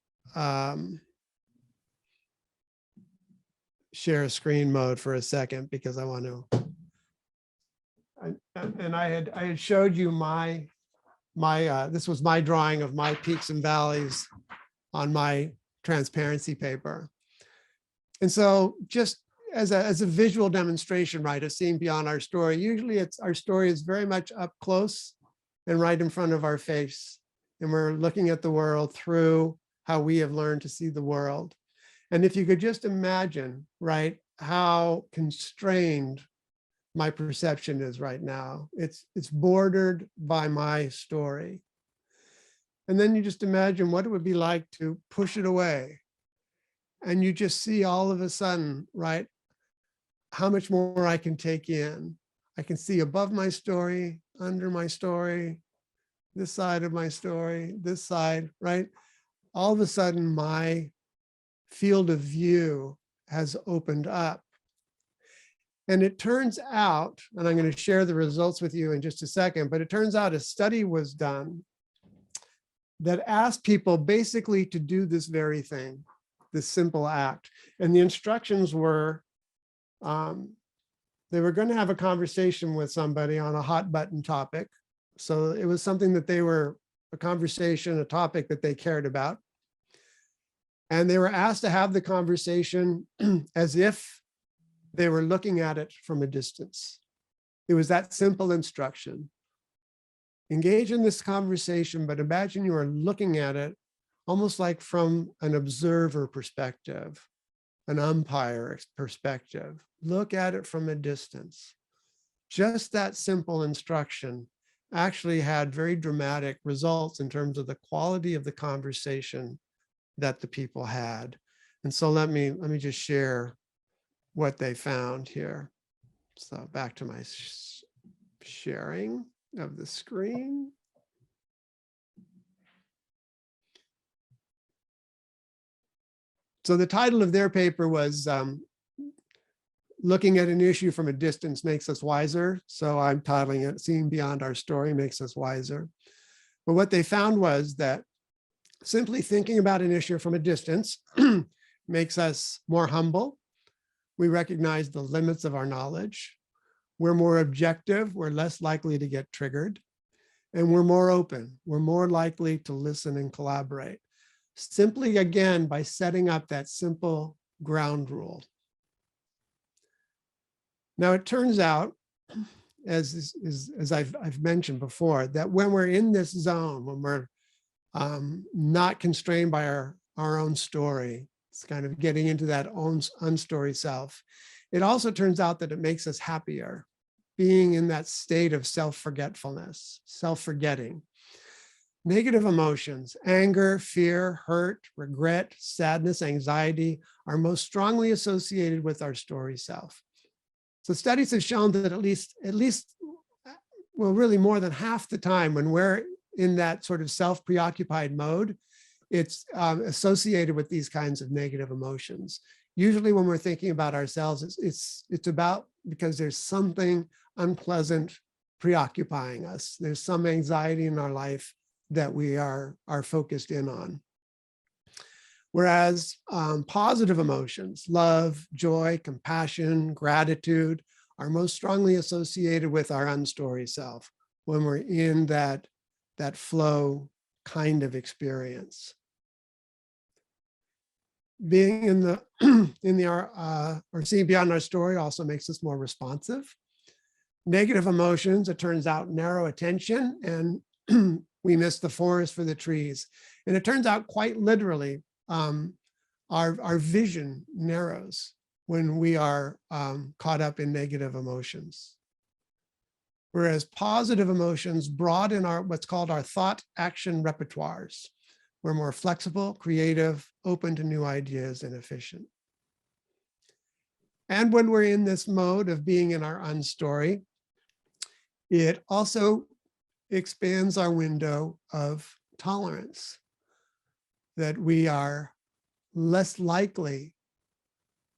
Speaker 1: share screen mode for a second, because I want to. And I had showed you my this was my drawing of my peaks and valleys on my transparency paper. And so just as a visual demonstration, right, of seeing beyond our story, usually our story is very much up close and right in front of our face. And we're looking at the world through how we have learned to see the world. And if you could just imagine, right, how constrained my perception is right now. It's bordered by my story. And then you just imagine what it would be like to push it away. And you just see all of a sudden, right, how much more I can take in. I can see above my story, under my story, this side of my story, this side, right? All of a sudden, my field of view has opened up. And it turns out, and I'm going to share the results with you in just a second, but it turns out a study was done that asked people basically to do this very thing, this simple act. And the instructions were, they were going to have a conversation with somebody on a hot button topic. So it was something that a conversation, a topic that they cared about. And they were asked to have the conversation as if they were looking at it from a distance. It was that simple instruction. Engage in this conversation, but imagine you are looking at it almost like from an observer perspective, an umpire perspective. Look at it from a distance. Just that simple instruction actually had very dramatic results in terms of the quality of the conversation that the people had. And so let me just share what they found here. So back to my sharing of the screen. So the title of their paper was Looking at an Issue from a Distance Makes Us Wiser. So I'm titling it Seeing Beyond Our Story Makes Us Wiser. But what they found was that simply thinking about an issue from a distance makes us more humble. We recognize the limits of our knowledge. We're more objective. We're less likely to get triggered. And we're more open. We're more likely to listen and collaborate. Simply, again, by setting up that simple ground rule. Now, it turns out, as I've mentioned before, that when we're in this zone, when we're not constrained by our own story, it's kind of getting into that own unstory self. It also turns out that it makes us happier, being in that state of self-forgetfulness, self-forgetting. Negative emotions, anger, fear, hurt, regret, sadness, anxiety are most strongly associated with our story self. So studies have shown that at least, well, really more than half the time when we're in that sort of self-preoccupied mode, it's associated with these kinds of negative emotions. Usually when we're thinking about ourselves, it's about because there's something unpleasant preoccupying us. There's some anxiety in our life that we are focused in on. Whereas positive emotions, love, joy, compassion, gratitude, are most strongly associated with our unstory self when we're in that flow kind of experience. Being in the or seeing beyond our story also makes us more responsive. Negative emotions, it turns out, narrow attention, and we miss the forest for the trees. And it turns out quite literally, our vision narrows when we are caught up in negative emotions. Whereas positive emotions broaden what's called our thought action repertoires. We're more flexible, creative, open to new ideas, and efficient. And when we're in this mode of being in our unstory, it also expands our window of tolerance, that we are less likely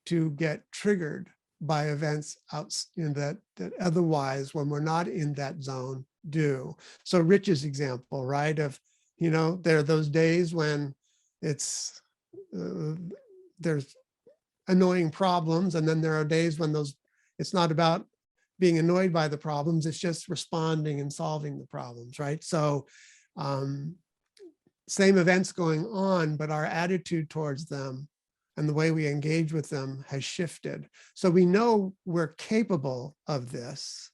Speaker 1: to get triggered by events that otherwise, when we're not in that zone, do. So Rich's example, right, of, there are those days when there's annoying problems, and then there are days when it's not about being annoyed by the problems. It's just responding and solving the problems, right? So same events going on, but our attitude towards them and the way we engage with them has shifted. So we know we're capable of this,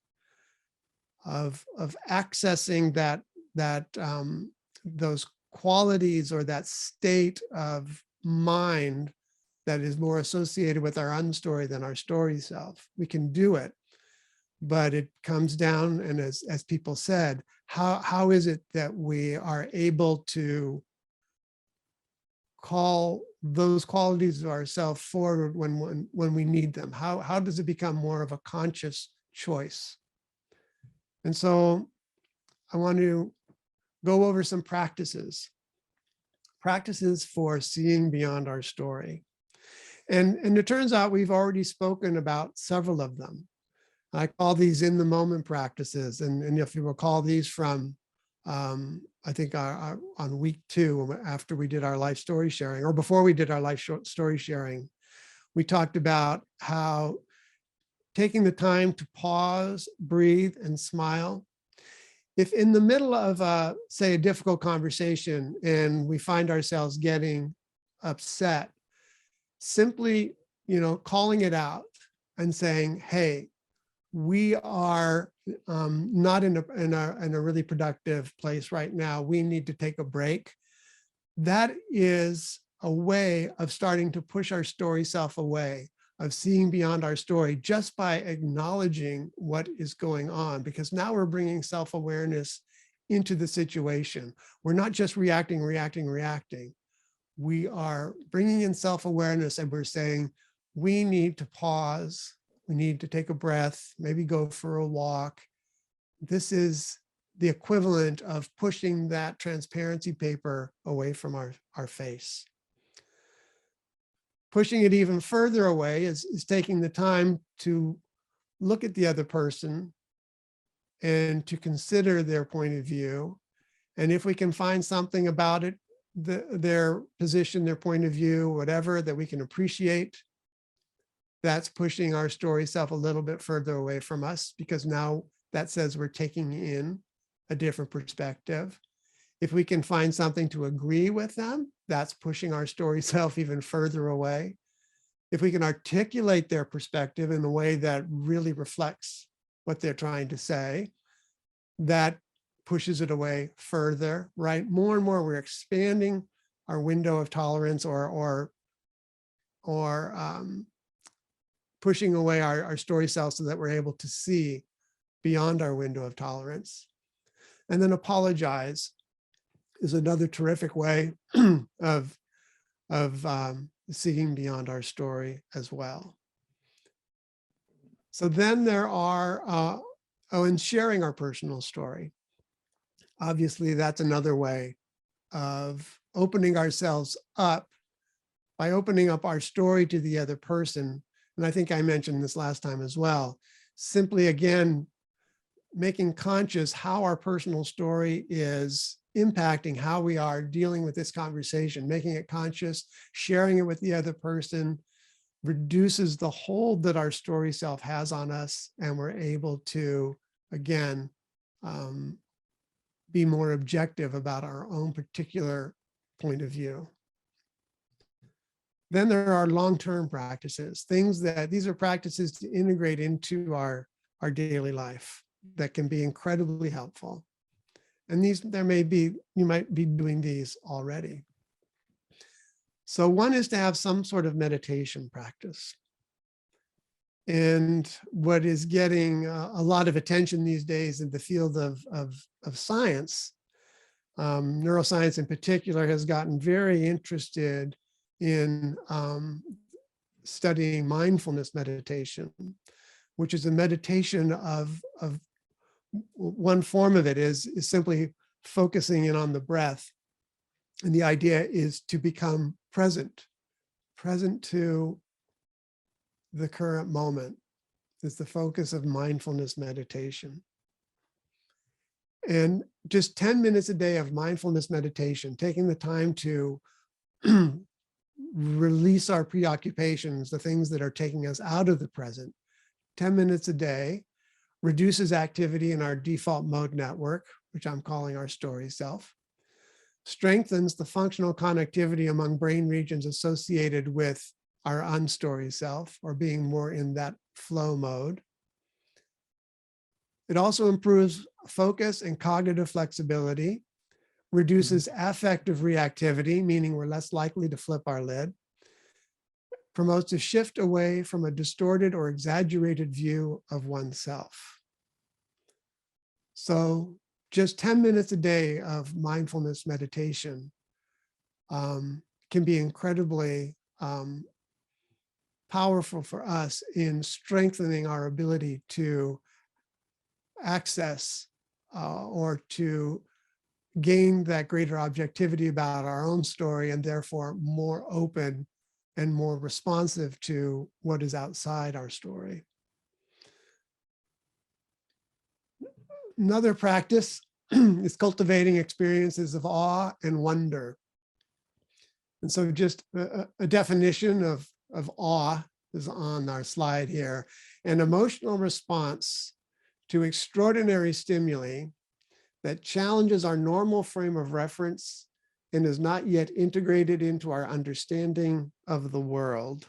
Speaker 1: of accessing those qualities or that state of mind that is more associated with our unstory than our story self. We can do it, but it comes down, and as people said, how is it that we are able to call those qualities of ourselves forward when we need them? How does it become more of a conscious choice? And so I want to go over some practices for seeing beyond our story. And it turns out we've already spoken about several of them. I call these in the moment practices. And if you recall these from, I think on week 2, after we did our life story sharing, or before we did our life story sharing, we talked about how taking the time to pause, breathe, and smile. If in the middle of say a difficult conversation and we find ourselves getting upset, simply, calling it out and saying, hey, we are not in a really productive place right now. We need to take a break. That is a way of starting to push our story self away, of seeing beyond our story, just by acknowledging what is going on, because now we're bringing self-awareness into the situation. We're not just reacting. We are bringing in self-awareness, and we're saying, we need to pause. We need to take a breath, maybe go for a walk. This is the equivalent of pushing that transparency paper away from our face. Pushing it even further away is taking the time to look at the other person and to consider their point of view. And if we can find something about it, their position, their point of view, whatever, that we can appreciate, that's pushing our story self a little bit further away from us, because now that says we're taking in a different perspective. If we can find something to agree with them, that's pushing our story self even further away. If we can articulate their perspective in a way that really reflects what they're trying to say, that pushes it away further, right? More and more we're expanding our window of tolerance, or pushing away our story self so that we're able to see beyond our window of tolerance. And then apologize is another terrific way of seeing beyond our story as well. So then there are, and sharing our personal story. Obviously, that's another way of opening ourselves up by opening up our story to the other person. And I think I mentioned this last time as well. Simply, again, making conscious how our personal story is impacting how we are dealing with this conversation, making it conscious, sharing it with the other person, reduces the hold that our story self has on us, and we're able to, again, be more objective about our own particular point of view. Then there are long-term practices, these are practices to integrate into our daily life that can be incredibly helpful. And you might be doing these already. So one is to have some sort of meditation practice. And what is getting a lot of attention these days in the field of science, neuroscience in particular, has gotten very interested in studying mindfulness meditation, which is a meditation of one form of it is simply focusing in on the breath. And the idea is to become present to the current moment. Is the focus of mindfulness meditation. And just 10 minutes a day of mindfulness meditation, taking the time to release our preoccupations, the things that are taking us out of the present, 10 minutes a day, reduces activity in our default mode network, which I'm calling our story self, strengthens the functional connectivity among brain regions associated with our unstory self, or being more in that flow mode. It also improves focus and cognitive flexibility, reduces affective reactivity, meaning we're less likely to flip our lid, promotes a shift away from a distorted or exaggerated view of oneself. So just 10 minutes a day of mindfulness meditation can be incredibly powerful for us in strengthening our ability to access or to gain that greater objectivity about our own story, and therefore more open and more responsive to what is outside our story. Another practice is cultivating experiences of awe and wonder. And so just a definition of awe is on our slide here: an emotional response to extraordinary stimuli that challenges our normal frame of reference and is not yet integrated into our understanding of the world.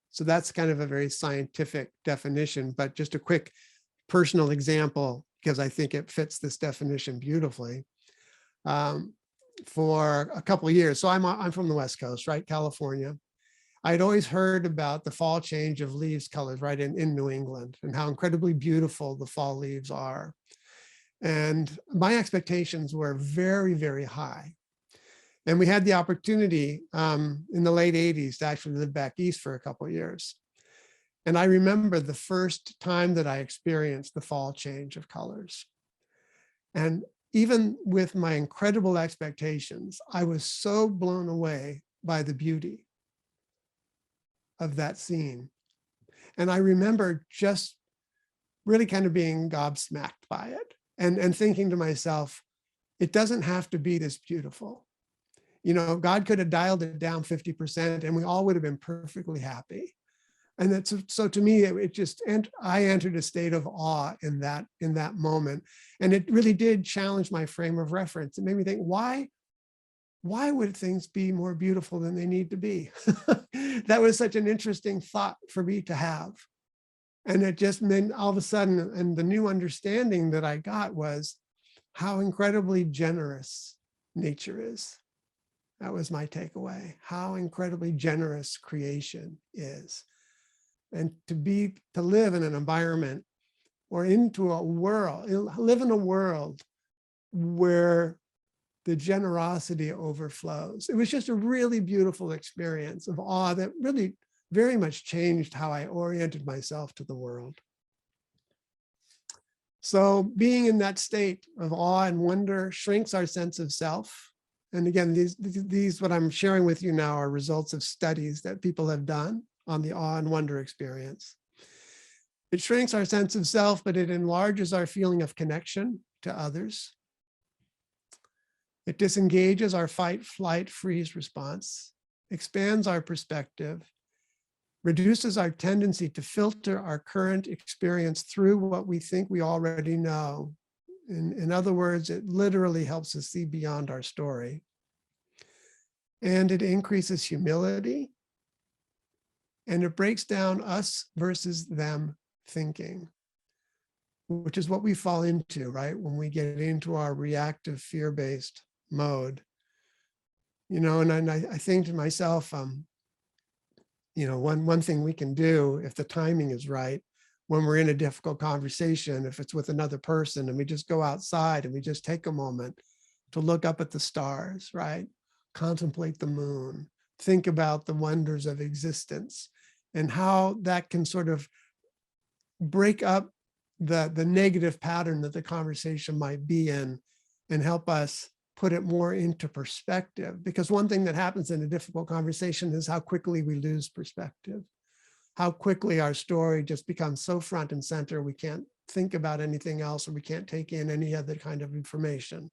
Speaker 1: So that's kind of a very scientific definition, but just a quick personal example, because I think it fits this definition beautifully. For a couple of years, so I'm from the West Coast, right, California. I'd always heard about the fall change of leaves colors, right, in New England, and how incredibly beautiful the fall leaves are. And my expectations were very, very high. And we had the opportunity in the late 80s to actually live back east for a couple of years. And I remember the first time that I experienced the fall change of colors. And even with my incredible expectations, I was so blown away by the beauty of that scene. And I remember just really kind of being gobsmacked by it and thinking to myself, it doesn't have to be this beautiful. You know, God could have dialed it down 50% and we all would have been perfectly happy. And that's, so to me, it just, and I entered a state of awe in that moment. And it really did challenge my frame of reference. It made me think, why would things be more beautiful than they need to be? That was such an interesting thought for me to have. And it just meant all of a sudden, and the new understanding that I got was how incredibly generous nature is. That was my takeaway, how incredibly generous creation is. And to live in an environment or into a world, live in a world where the generosity overflows. It was just a really beautiful experience of awe that really very much changed how I oriented myself to the world. So being in that state of awe and wonder shrinks our sense of self. And again, these what I'm sharing with you now are results of studies that people have done on the awe and wonder experience. It shrinks our sense of self, but it enlarges our feeling of connection to others. It disengages our fight, flight, freeze response, expands our perspective, reduces our tendency to filter our current experience through what we think we already know. In other words, it literally helps us see beyond our story. And it increases humility. And it breaks down us versus them thinking, which is what we fall into, right? When we get into our reactive fear-based mode. You know, and I think to myself, you know, one thing we can do if the timing is right, when we're in a difficult conversation, if it's with another person, and we just go outside and we just take a moment to look up at the stars, right? Contemplate the moon, think about the wonders of existence and how that can sort of break up the negative pattern that the conversation might be in and help us put it more into perspective. Because one thing that happens in a difficult conversation is how quickly we lose perspective, how quickly our story just becomes so front and center, we can't think about anything else, or we can't take in any other kind of information.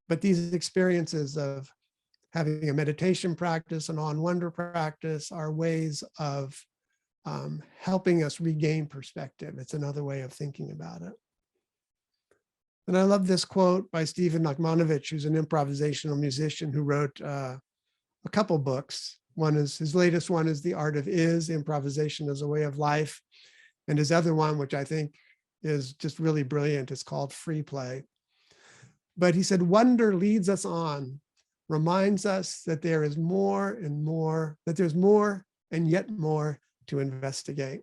Speaker 1: But these experiences of having a meditation practice, an awe and wonder practice, are ways of helping us regain perspective. It's another way of thinking about it. And I love this quote by Stephen Nachmanovitch, who's an improvisational musician who wrote a couple books. One is, his latest one is The Art of Is, Improvisation as a Way of Life. And his other one, which I think is just really brilliant, is called Free Play. But he said, wonder leads us on, reminds us that there is more and more, that there's more and yet more to investigate.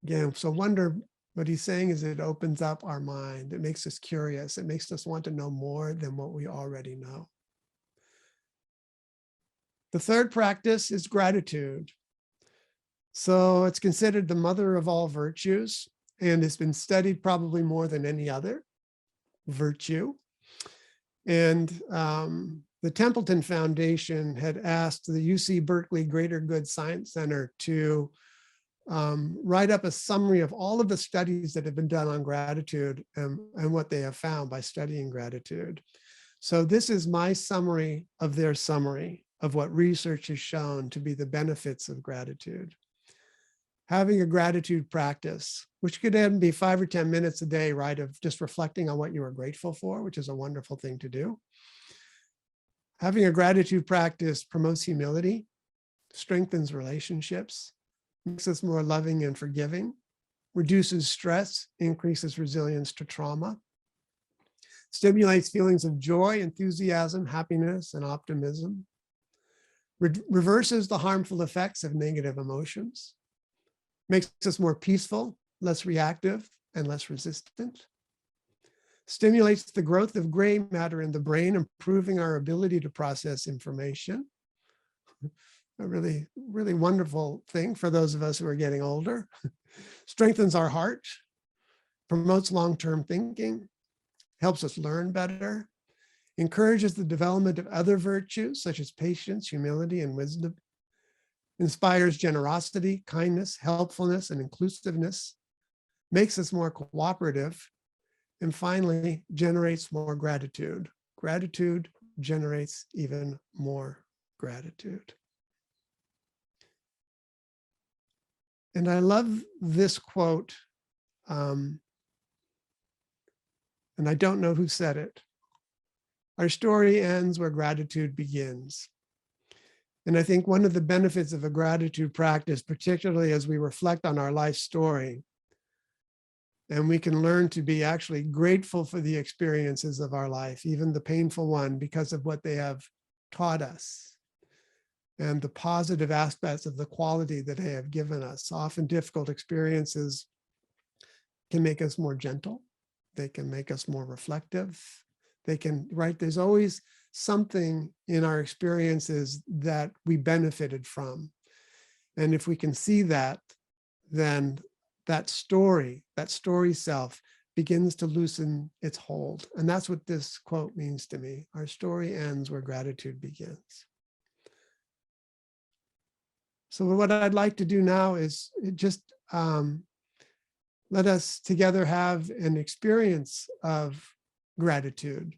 Speaker 1: Again, so wonder, what he's saying is it opens up our mind. It makes us curious. It makes us want to know more than what we already know. The third practice is gratitude. So it's considered the mother of all virtues, and it's been studied probably more than any other virtue. And the Templeton Foundation had asked the UC Berkeley Greater Good Science Center to write up a summary of all of the studies that have been done on gratitude and what they have found by studying gratitude. So this is my summary of their summary of what research has shown to be the benefits of gratitude. Having a gratitude practice, which could then be 5 or 10 minutes a day, right, of just reflecting on what you are grateful for, which is a wonderful thing to do. Having a gratitude practice promotes humility, strengthens relationships, makes us more loving and forgiving, reduces stress, increases resilience to trauma, stimulates feelings of joy, enthusiasm, happiness, and optimism, reverses the harmful effects of negative emotions, makes us more peaceful, less reactive, and less resistant, stimulates the growth of gray matter in the brain, improving our ability to process information. A really, really wonderful thing for those of us who are getting older. Strengthens our heart, promotes long-term thinking, helps us learn better, encourages the development of other virtues such as patience, humility, and wisdom, inspires generosity, kindness, helpfulness, and inclusiveness, makes us more cooperative, and finally generates more gratitude. Gratitude generates even more gratitude. And I love this quote, and I don't know who said it. Our story ends where gratitude begins. And I think one of the benefits of a gratitude practice, particularly as we reflect on our life story, and we can learn to be actually grateful for the experiences of our life, even the painful one, because of what they have taught us and the positive aspects of the quality that they have given us. Often difficult experiences can make us more gentle. They can make us more reflective. They can, right? There's always something in our experiences that we benefited from. And if we can see that, then that story self begins to loosen its hold. And that's what this quote means to me. Our story ends where gratitude begins. So what I'd like to do now is just let us together have an experience of gratitude.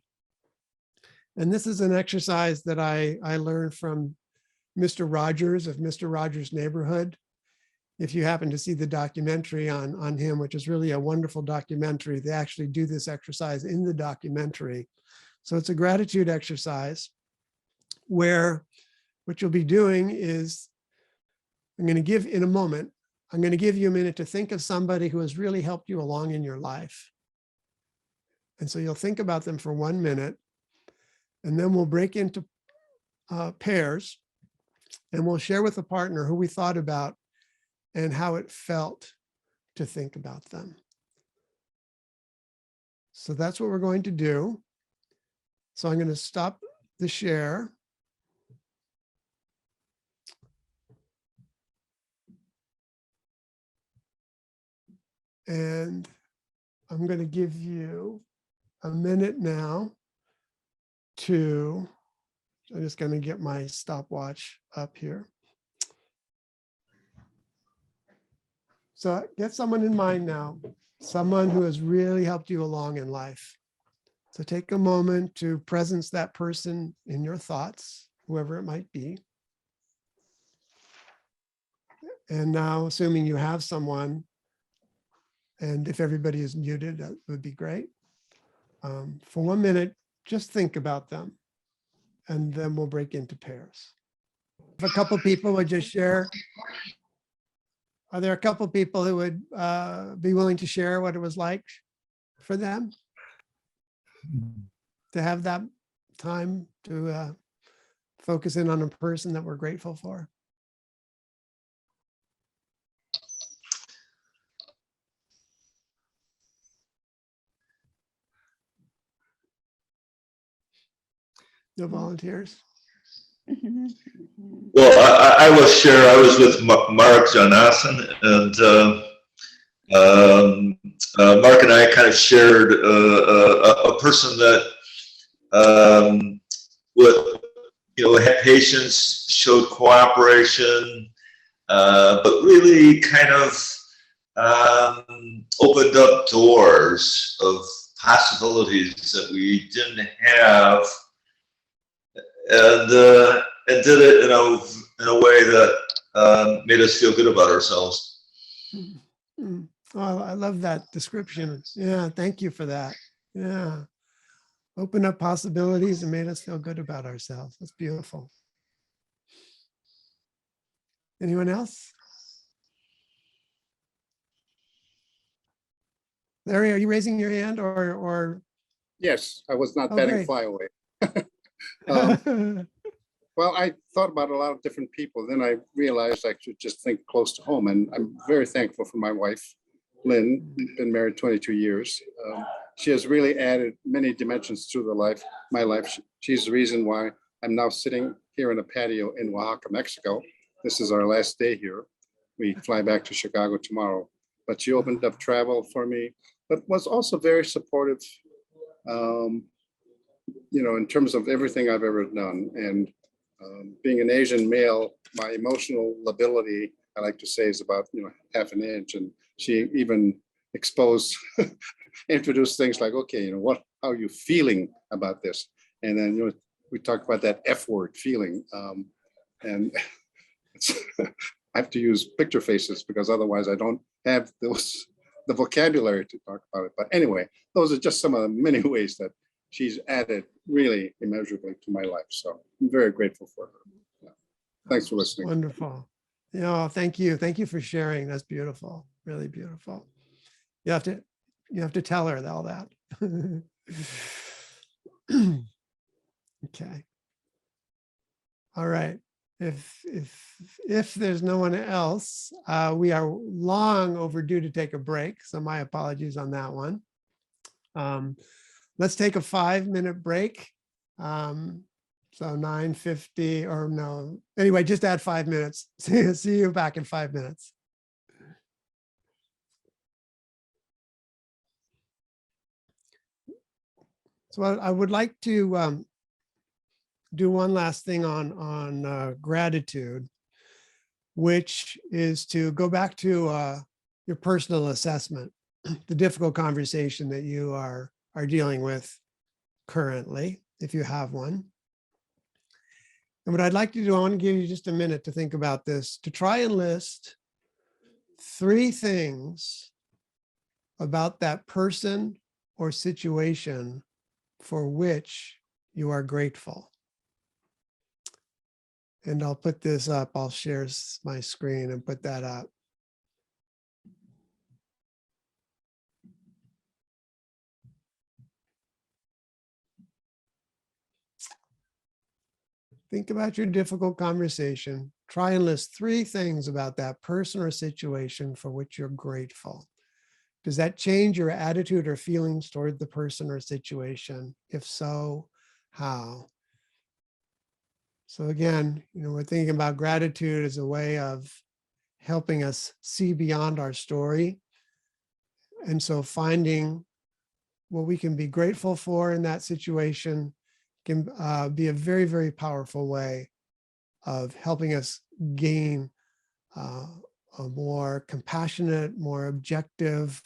Speaker 1: And this is an exercise that I learned from Mr. Rogers of Mr. Rogers' Neighborhood. If you happen to see the documentary on him, which is really a wonderful documentary, they actually do this exercise in the documentary. So it's a gratitude exercise where what you'll be doing is, I'm going to give in a moment, I'm going to give you a minute to think of somebody who has really helped you along in your life. And so you'll think about them for 1 minute, and then we'll break into pairs, and we'll share with a partner who we thought about and how it felt to think about them. So that's what we're going to do. So I'm going to stop the share. And I'm going to give you a minute now to, I'm just going to get my stopwatch up here. So get someone in mind now, someone who has really helped you along in life. So take a moment to presence that person in your thoughts, whoever it might be. And now, assuming you have someone, and if everybody is muted, that would be great. For 1 minute, just think about them, and then we'll break into pairs. If a couple people would just share. Are there a couple people who would be willing to share what it was like for them to have that time to focus in on a person that we're grateful for? No volunteers?
Speaker 11: Well, I will share. I was with Mark Jonassen, and Mark and I kind of shared a person that with had patience, showed cooperation, but really kind of opened up doors of possibilities that we didn't have, and did it in a way that made us feel good about ourselves.
Speaker 1: Oh, I love that description. Yeah, thank you for that. Yeah. Open up possibilities and made us feel good about ourselves. That's beautiful. Anyone else? Larry, are you raising your hand or?
Speaker 12: Yes, I was not
Speaker 1: Oh,
Speaker 12: batting
Speaker 1: great.
Speaker 12: fly away. Well, I thought about a lot of different people. Then I realized I should just think close to home. And I'm very thankful for my wife, Lynn, been married 22 years. She has really added many dimensions to my life. She's the reason why I'm now sitting here in a patio in Oaxaca, Mexico. This is our last day here. We fly back to Chicago tomorrow. But she opened up travel for me, but was also very supportive, in terms of everything I've ever done. And being an Asian male, my emotional lability, I like to say, is about half an inch. And she even introduced things like, okay, how are you feeling about this? And then we talked about that F word, feeling, and I have to use picture faces because otherwise I don't have the vocabulary to talk about it. But anyway, those are just some of the many ways that she's added really immeasurably to my life. So I'm very grateful for her. Yeah. Thanks for listening.
Speaker 1: Wonderful. Yeah, thank you. Thank you for sharing. That's beautiful. Really beautiful. You have to tell her all that. Okay. All right. If there's no one else, we are long overdue to take a break. So my apologies on that one. Let's take a 5-minute break. So 9:50 or no, anyway, just add 5 minutes. See you back in 5 minutes. So I would like to do one last thing on gratitude, which is to go back to your personal assessment, the difficult conversation that you are dealing with currently, if you have one. And what I'd like to do, I want to give you just a minute to think about this, to try and list 3 things about that person or situation for which you are grateful. And I'll put this up. I'll share my screen and put that up. Think about your difficult conversation. Try and list 3 things about that person or situation for which you're grateful. Does that change your attitude or feelings toward the person or situation? If so, how? So again, we're thinking about gratitude as a way of helping us see beyond our story. And so finding what we can be grateful for in that situation can be a very, very powerful way of helping us gain a more compassionate, more objective,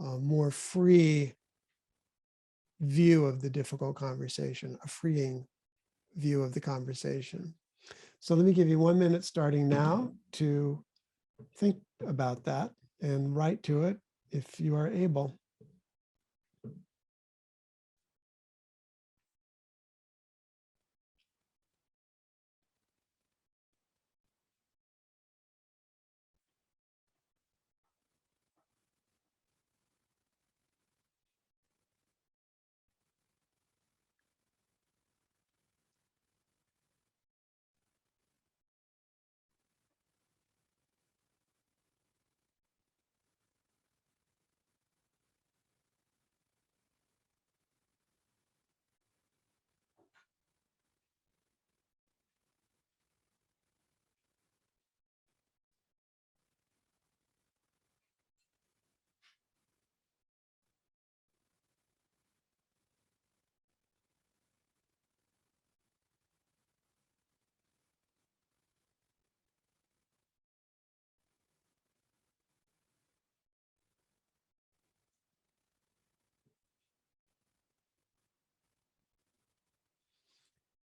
Speaker 1: more free view of the difficult conversation, a freeing view of the conversation. So let me give you 1 minute starting now to think about that and write to it if you are able.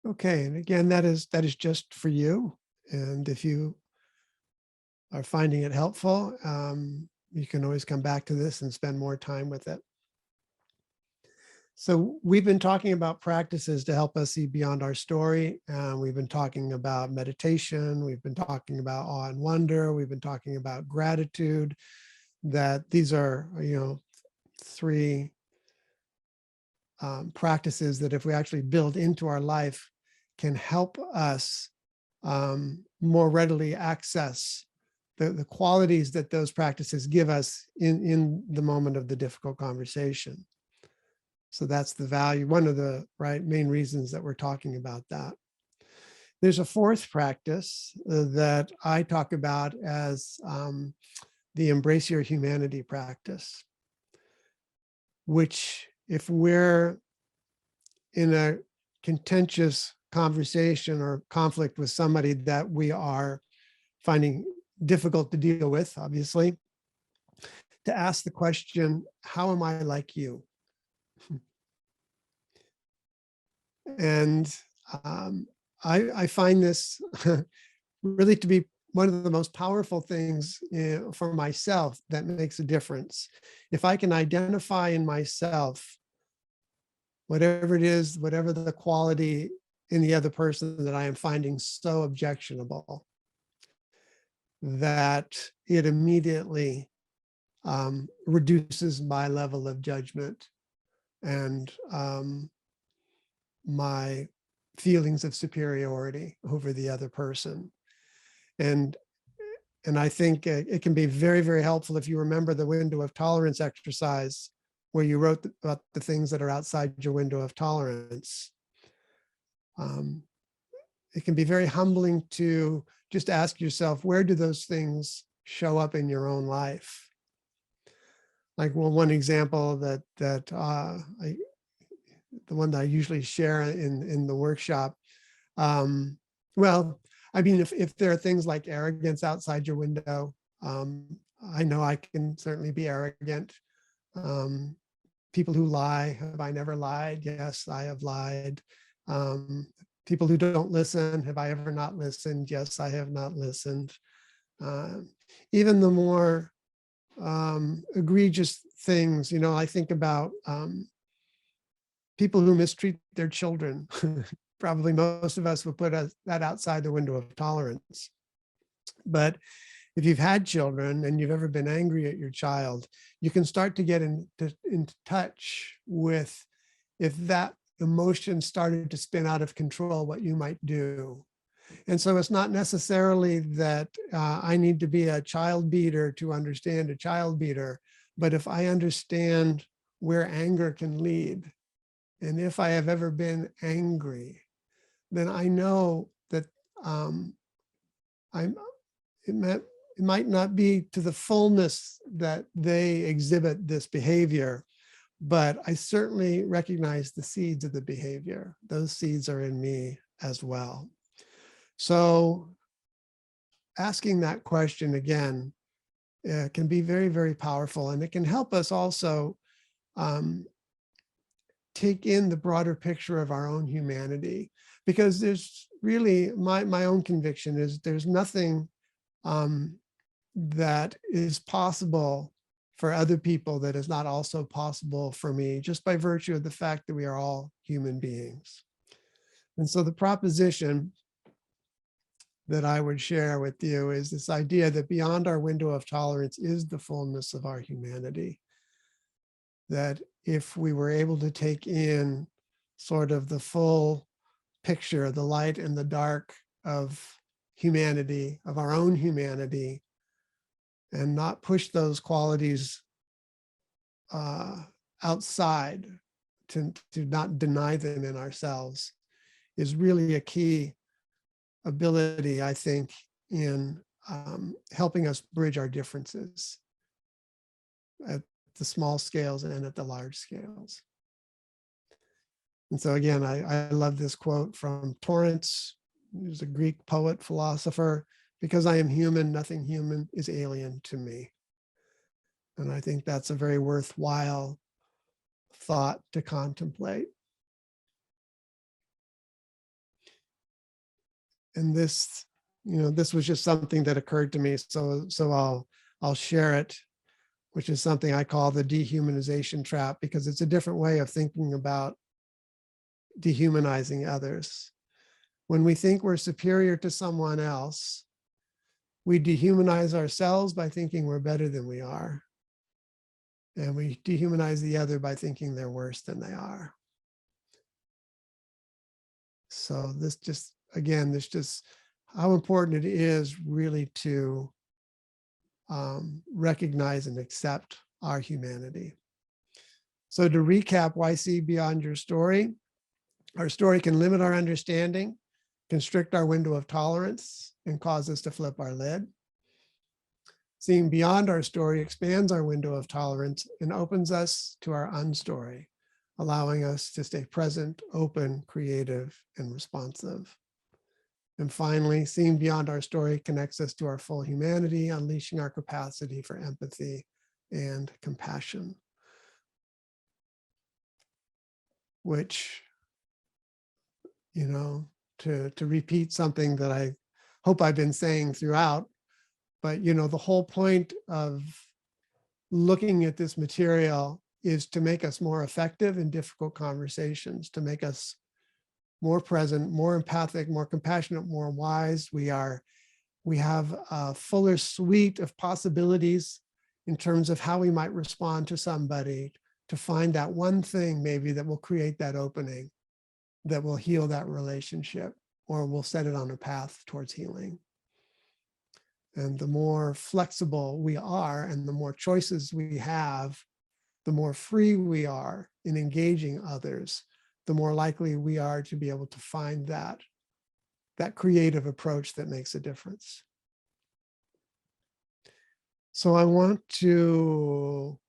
Speaker 1: Okay, and again, that is just for you. And if you are finding it helpful, you can always come back to this and spend more time with it. So we've been talking about practices to help us see beyond our story. We've been talking about meditation. We've been talking about awe and wonder. We've been talking about gratitude. That these are, three practices that if we actually build into our life can help us more readily access the qualities that those practices give us in the moment of the difficult conversation. So that's the value, one of the main reasons that we're talking about that. There's a fourth practice that I talk about as the Embrace Your Humanity practice, which if we're in a contentious conversation or conflict with somebody that we are finding difficult to deal with, obviously, to ask the question, how am I like you? And I find this really to be one of the most powerful things for myself that makes a difference. If I can identify in myself whatever it is, whatever the quality in the other person that I am finding so objectionable, that it immediately reduces my level of judgment and my feelings of superiority over the other person. And I think it can be very, very helpful if you remember the window of tolerance exercise where you wrote about the things that are outside your window of tolerance. It can be very humbling to just ask yourself, where do those things show up in your own life? Like, well, one example the one that I usually share in the workshop. Well, I mean, if there are things like arrogance outside your window, I know I can certainly be arrogant. People who lie, have I never lied? Yes, I have lied. People who don't listen, have I ever not listened? Yes, I have not listened. Even the more egregious things, I think about people who mistreat their children. Probably most of us would put that outside the window of tolerance. But if you've had children and you've ever been angry at your child, you can start to get into touch with, if that emotion started to spin out of control, what you might do. And so it's not necessarily that I need to be a child beater to understand a child beater, but if I understand where anger can lead, and if I have ever been angry, then I know that it might not be to the fullness that they exhibit this behavior, but I certainly recognize the seeds of the behavior. Those seeds are in me as well. So asking that question again can be very, very powerful, and it can help us also take in the broader picture of our own humanity. because there's really my own conviction is there's nothing that is possible for other people that is not also possible for me, just by virtue of the fact that we are all human beings. And so the proposition that I would share with you is this idea that beyond our window of tolerance is the fullness of our humanity. That if we were able to take in sort of the full picture, the light and the dark of humanity, of our own humanity, and not push those qualities outside, to not deny them in ourselves, is really a key ability, I think, in helping us bridge our differences at the small scales and at the large scales. And so again, I love this quote from Torrance, who's a Greek poet, philosopher: "Because I am human, nothing human is alien to me." And I think that's a very worthwhile thought to contemplate. And this, this was just something that occurred to me. So I'll share it, which is something I call the dehumanization trap, because it's a different way of thinking about dehumanizing others. When we think we're superior to someone else, we dehumanize ourselves by thinking we're better than we are. And we dehumanize the other by thinking they're worse than they are. So this just, again, this just how important it is really to recognize and accept our humanity. So to recap, why see beyond your story? Our story can limit our understanding, constrict our window of tolerance, and cause us to flip our lid. Seeing beyond our story expands our window of tolerance and opens us to our unstory, allowing us to stay present, open, creative, and responsive. And finally, seeing beyond our story connects us to our full humanity, unleashing our capacity for empathy and compassion, which, to repeat something that I hope I've been saying throughout, but the whole point of looking at this material is to make us more effective in difficult conversations, to make us more present, more empathic, more compassionate, more wise. We have a fuller suite of possibilities in terms of how we might respond to somebody, to find that one thing maybe that will create that opening, that will heal that relationship, or will set it on a path towards healing. And the more flexible we are and the more choices we have, the more free we are in engaging others, the more likely we are to be able to find that creative approach that makes a difference. So I want to,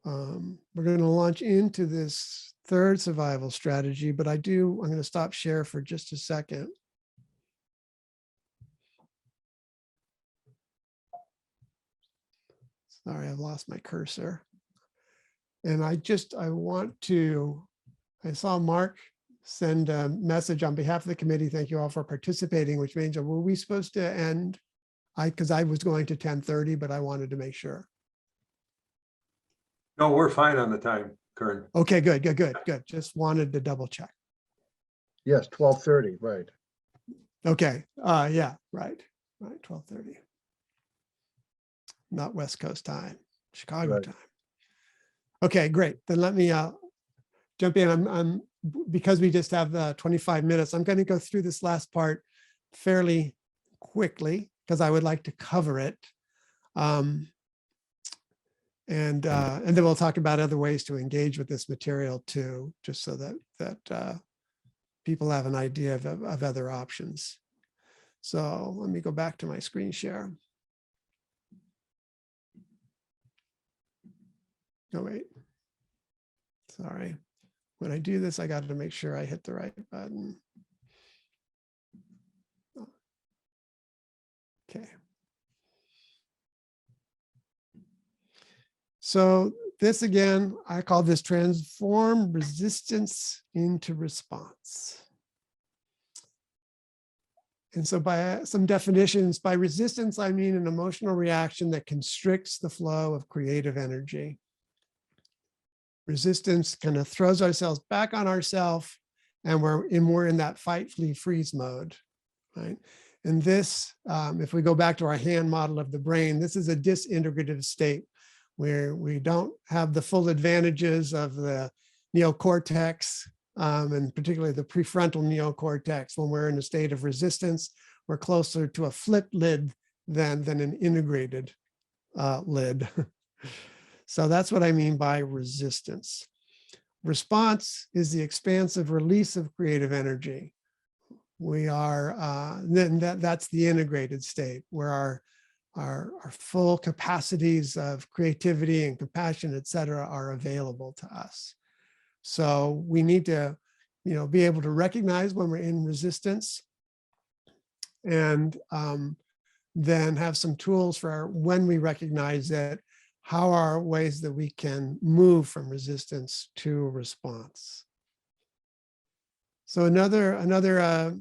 Speaker 1: we're going to launch into this third survival strategy, but I'm going to stop share for just a second. Sorry, I've lost my cursor. And I saw Mark send a message on behalf of the committee. Thank you all for participating, which means, were we supposed to end? Because I was going to 10:30, but I wanted to make sure.
Speaker 2: No, we're fine on the time, Kern.
Speaker 1: Okay, good. Just wanted to double check.
Speaker 4: Yes, 12:30, right.
Speaker 1: Okay, yeah, right, 12:30. Not West Coast time, Chicago time. Okay, great. Then let me jump in. Because we just have 25 minutes, I'm going to go through this last part fairly quickly because I would like to cover it. And then we'll talk about other ways to engage with this material too, just so that people have an idea of other options. So let me go back to my screen share. Oh, wait. Sorry. When I do this, I got to make sure I hit the right button. Okay. So this again, I call this transform resistance into response. And so by some definitions, by resistance, I mean an emotional reaction that constricts the flow of creative energy. Resistance kind of throws ourselves back on ourselves, and we're in that fight, flee, freeze mode, right? And this, if we go back to our hand model of the brain, this is a disintegrative state where we don't have the full advantages of the neocortex, and particularly the prefrontal neocortex. When we're in a state of resistance, we're closer to a flipped lid than an integrated lid. So that's what I mean by resistance. Response is the expansive release of creative energy. We are, then that's the integrated state where our full capacities of creativity and compassion, et cetera, are available to us. So we need to, be able to recognize when we're in resistance, and then have some tools for when we recognize it, how are ways that we can move from resistance to response. So another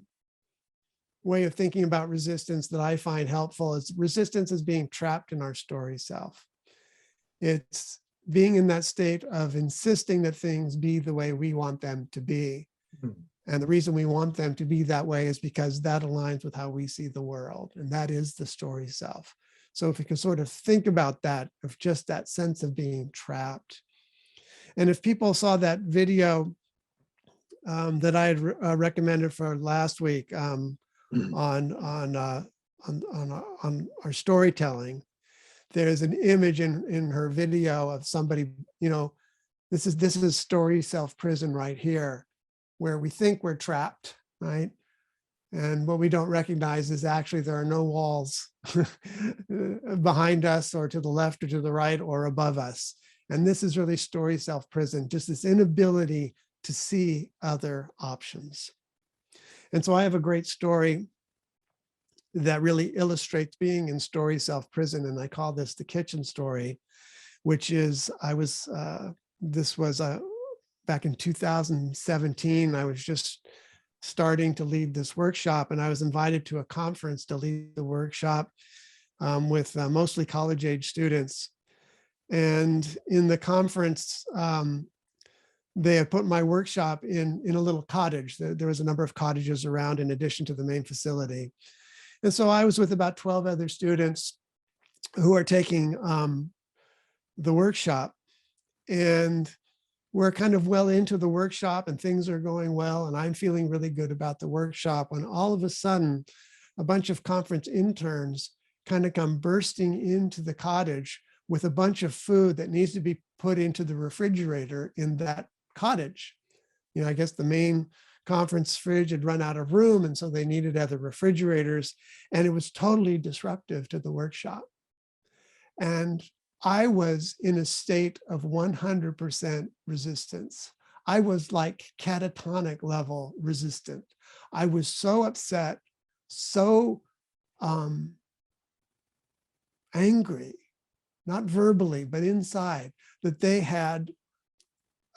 Speaker 1: way of thinking about resistance that I find helpful is resistance is being trapped in our story self. It's being in that state of insisting that things be the way we want them to be. And the reason we want them to be that way is because that aligns with how we see the world. And that is the story self. So if we can sort of think about that, of just that sense of being trapped. And if people saw that video that I had recommended for last week on our storytelling, there's an image in her video of somebody, this is story self prison right here, where we think we're trapped, right? And what we don't recognize is actually there are no walls behind us or to the left or to the right or above us. And this is really story self prison, just this inability to see other options. And so I have a great story that really illustrates being in story self prison. And I call this the kitchen story, which is, this was back in 2017. I was just starting to lead this workshop, and I was invited to a conference to lead the workshop with mostly college age students. And in the conference, they had put my workshop in a little cottage. There was a number of cottages around in addition to the main facility. And so I was with about 12 other students who are taking the workshop, and we're kind of well into the workshop and things are going well. And I'm feeling really good about the workshop when all of a sudden, a bunch of conference interns kind of come bursting into the cottage with a bunch of food that needs to be put into the refrigerator in that cottage. I guess the main conference fridge had run out of room, and so they needed other refrigerators, and it was totally disruptive to the workshop. And I was in a state of 100% resistance. I was like catatonic level resistant. I was so upset, so angry, not verbally, but inside, that they had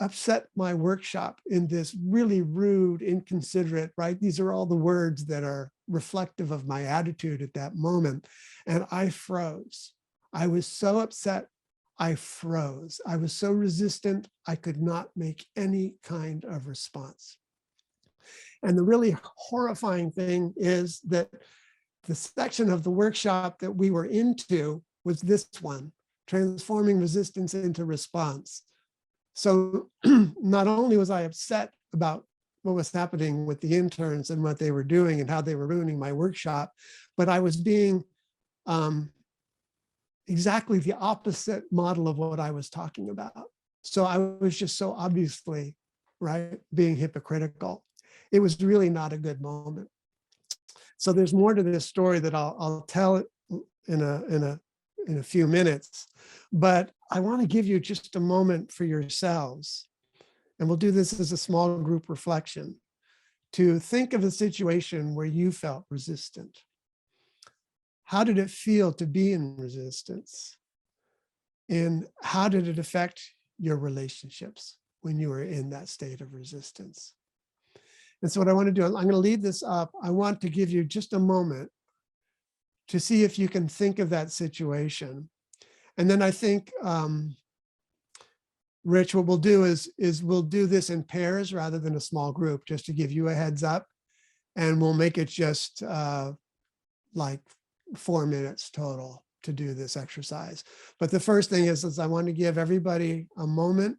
Speaker 1: upset my workshop in this really rude, inconsiderate, right? These are all the words that are reflective of my attitude at that moment. And I froze. I was so upset, I froze. I was so resistant, I could not make any kind of response. And the really horrifying thing is that the section of the workshop that we were into was this one, transforming resistance into response. So not only was I upset about what was happening with the interns and what they were doing and how they were ruining my workshop, but I was being exactly the opposite model of what I was talking about. So I was just so obviously, right, being hypocritical. It was really not a good moment. So there's more to this story that I'll tell it in a few minutes, but I want to give you just a moment for yourselves, and we'll do this as a small group reflection, to think of a situation where you felt resistant. How did it feel to be in resistance? And how did it affect your relationships when you were in that state of resistance? And so what I want to do, I'm going to leave this up. I want to give you just a moment to see if you can think of that situation. And then I think, Rich, what we'll do is we'll do this in pairs rather than a small group, just to give you a heads up. And we'll make it just like 4 minutes total to do this exercise. But the first thing is I want to give everybody a moment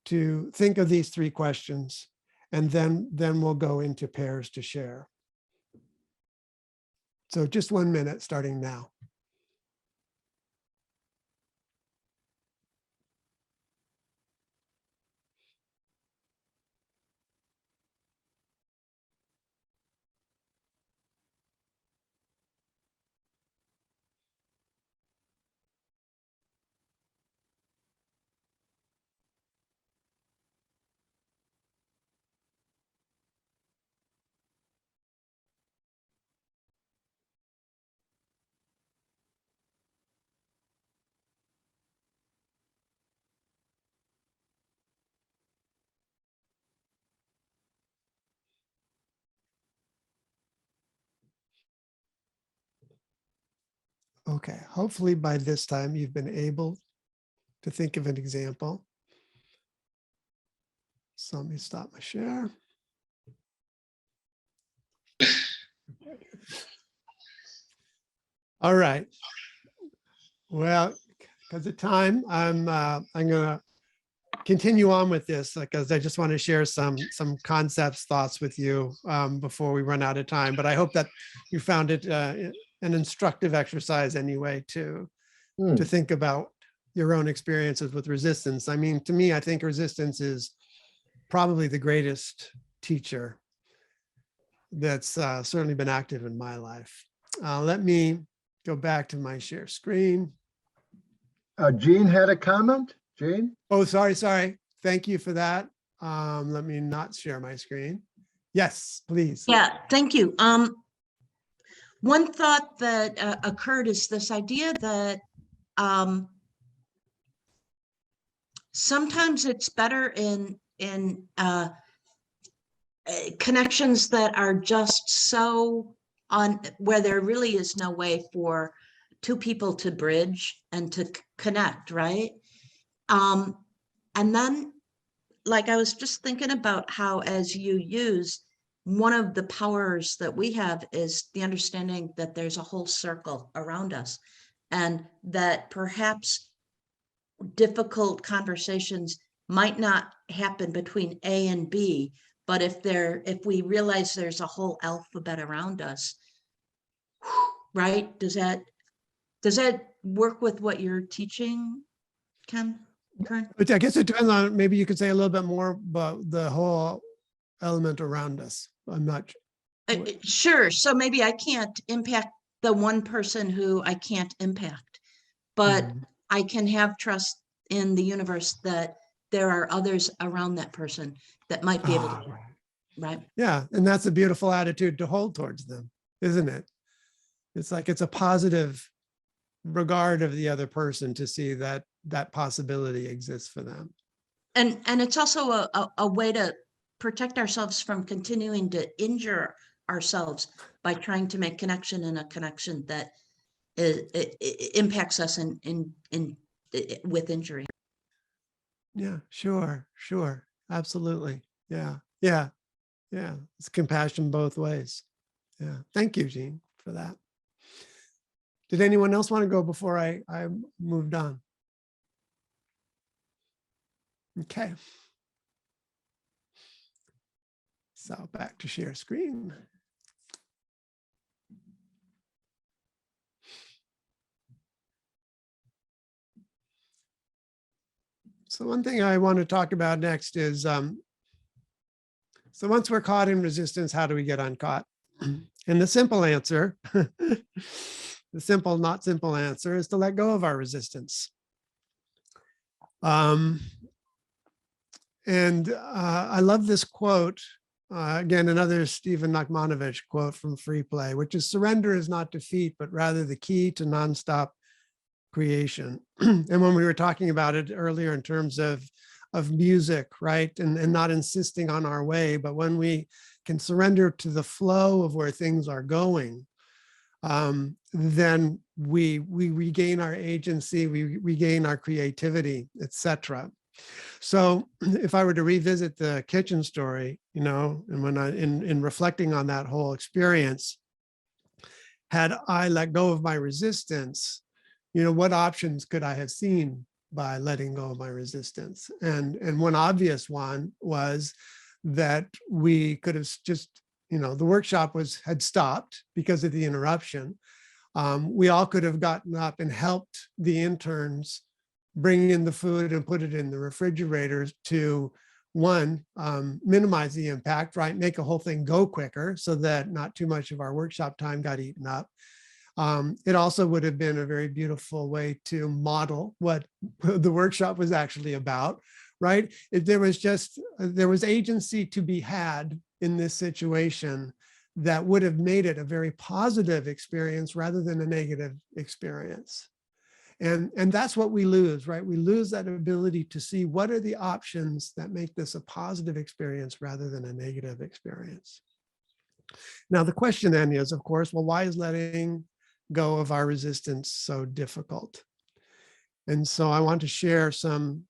Speaker 1: to think of these 3 questions, and then we'll go into pairs to share. So just 1 minute starting now. Okay, hopefully by this time you've been able to think of an example. So let me stop my share. All right. Well, because of time, I'm gonna continue on with this because I just want to share some concepts, thoughts with you before we run out of time. But I hope that you found it an instructive exercise anyway to think about your own experiences with resistance. I mean, to me, I think resistance is probably the greatest teacher that's certainly been active in my life. Let me go back to my share screen.
Speaker 4: Jean had a comment. Jean?
Speaker 1: Oh, sorry. Thank you for that. Let me not share my screen. Yes, please.
Speaker 9: Yeah, thank you. One thought that occurred is this idea that sometimes it's better in connections that are just so on where there really is no way for 2 people to bridge and to connect, right? And then, like, I was just thinking about how, as you use, one of the powers that we have is the understanding that there's a whole circle around us, and that perhaps difficult conversations might not happen between A and B, but if we realize there's a whole alphabet around us, right? Does that work with what you're teaching, Ken? Kern?
Speaker 1: But I guess it depends on, maybe you could say a little bit more about the whole element around us. I'm not
Speaker 9: Sure. So maybe I can't impact the one person who I can't impact, but I can have trust in the universe that there are others around that person that might be able to, right?
Speaker 1: Yeah, and that's a beautiful attitude to hold towards them, isn't it? It's like it's a positive regard of the other person to see that that possibility exists for them.
Speaker 9: And it's also a way to protect ourselves from continuing to injure ourselves by trying to make connection in a connection that it impacts us with injury.
Speaker 1: Yeah, sure, absolutely. Yeah. It's compassion both ways. Yeah, thank you, Jean, for that. Did anyone else want to go before I moved on? Okay. So back to share screen. So one thing I want to talk about next is, so once we're caught in resistance, how do we get uncaught? And the simple answer, the simple, not simple answer is to let go of our resistance. I love this quote. Again, another Stephen Nachmanovich quote from Free Play, which is surrender is not defeat, but rather the key to nonstop creation. And when we were talking about it earlier in terms of of music, right? And not insisting on our way, but when we can surrender to the flow of where things are going, then we regain our agency, we regain our creativity, etc. So if I were to revisit the kitchen story, you know, and when in reflecting on that whole experience, had I let go of my resistance, you know, what options could I have seen by letting go of my resistance? And one obvious one was that we could have just, you know, the workshop had stopped because of the interruption. We all could have gotten up and helped the interns bring in the food and put it in the refrigerators to, one, minimize the impact, right? Make the whole thing go quicker so that not too much of our workshop time got eaten up. It also would have been a very beautiful way to model what the workshop was actually about, right? There was agency to be had in this situation that would have made it a very positive experience rather than a negative experience. And that's what we lose, right? We lose that ability to see what are the options that make this a positive experience rather than a negative experience. Now, the question then is, of course, well, why is letting go of our resistance so difficult? And so I want to share some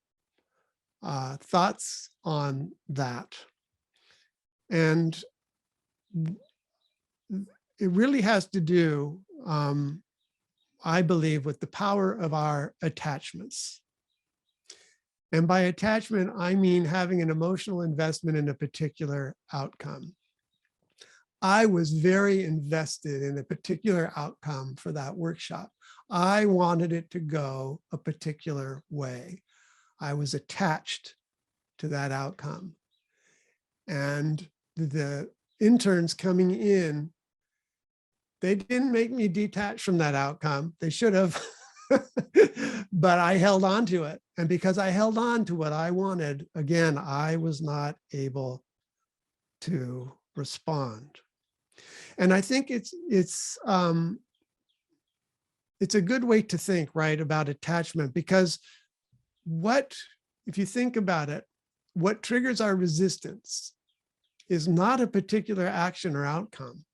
Speaker 1: thoughts on that. And it really has to do, I believe, with the power of our attachments. And by attachment, I mean having an emotional investment in a particular outcome. I was very invested in a particular outcome for that workshop. I wanted it to go a particular way. I was attached to that outcome. And the interns coming in, they didn't make me detach from that outcome. They should have, but I held on to it. And because I held on to what I wanted, again, I was not able to respond. And I think it's a good way to think, right, about attachment, because if you think about it, what triggers our resistance is not a particular action or outcome,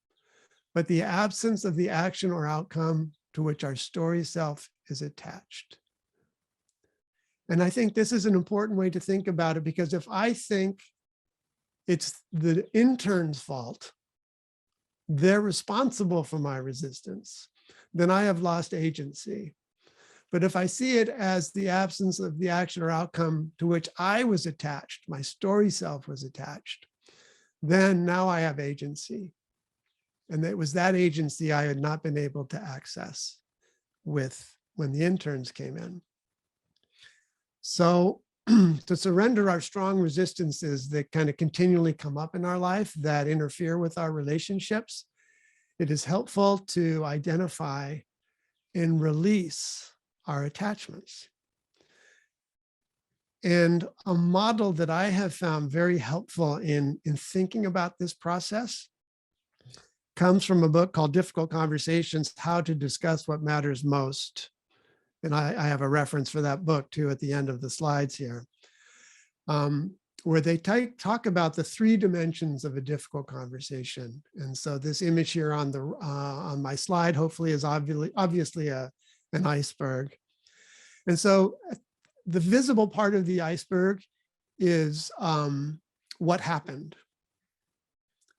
Speaker 1: but the absence of the action or outcome to which our story self is attached. And I think this is an important way to think about it, because if I think it's the intern's fault, they're responsible for my resistance, then I have lost agency. But if I see it as the absence of the action or outcome to which I was attached, my story self was attached, then now I have agency. And it was that agency I had not been able to access when the interns came in. So to surrender our strong resistances that kind of continually come up in our life that interfere with our relationships, it is helpful to identify and release our attachments. And a model that I have found very helpful in thinking about this process comes from a book called Difficult Conversations: How to Discuss What Matters Most. And I have a reference for that book too at the end of the slides here, where they talk about the 3 dimensions of a difficult conversation. And so this image here on my slide hopefully is obviously an iceberg. And so the visible part of the iceberg is what happened,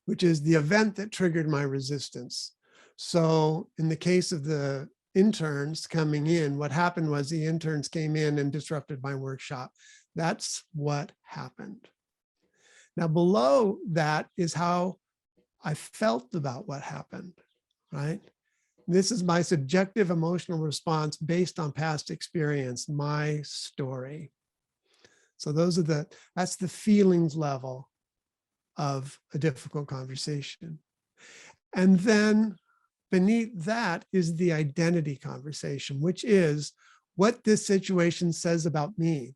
Speaker 1: which is the event that triggered my resistance. So in the case of the interns coming in, what happened was the interns came in and disrupted my workshop. That's what happened. Now below that is how I felt about what happened, right? This is my subjective emotional response based on past experience, my story. So that's the feelings level of a difficult conversation. And then beneath that is the identity conversation, which is what this situation says about me.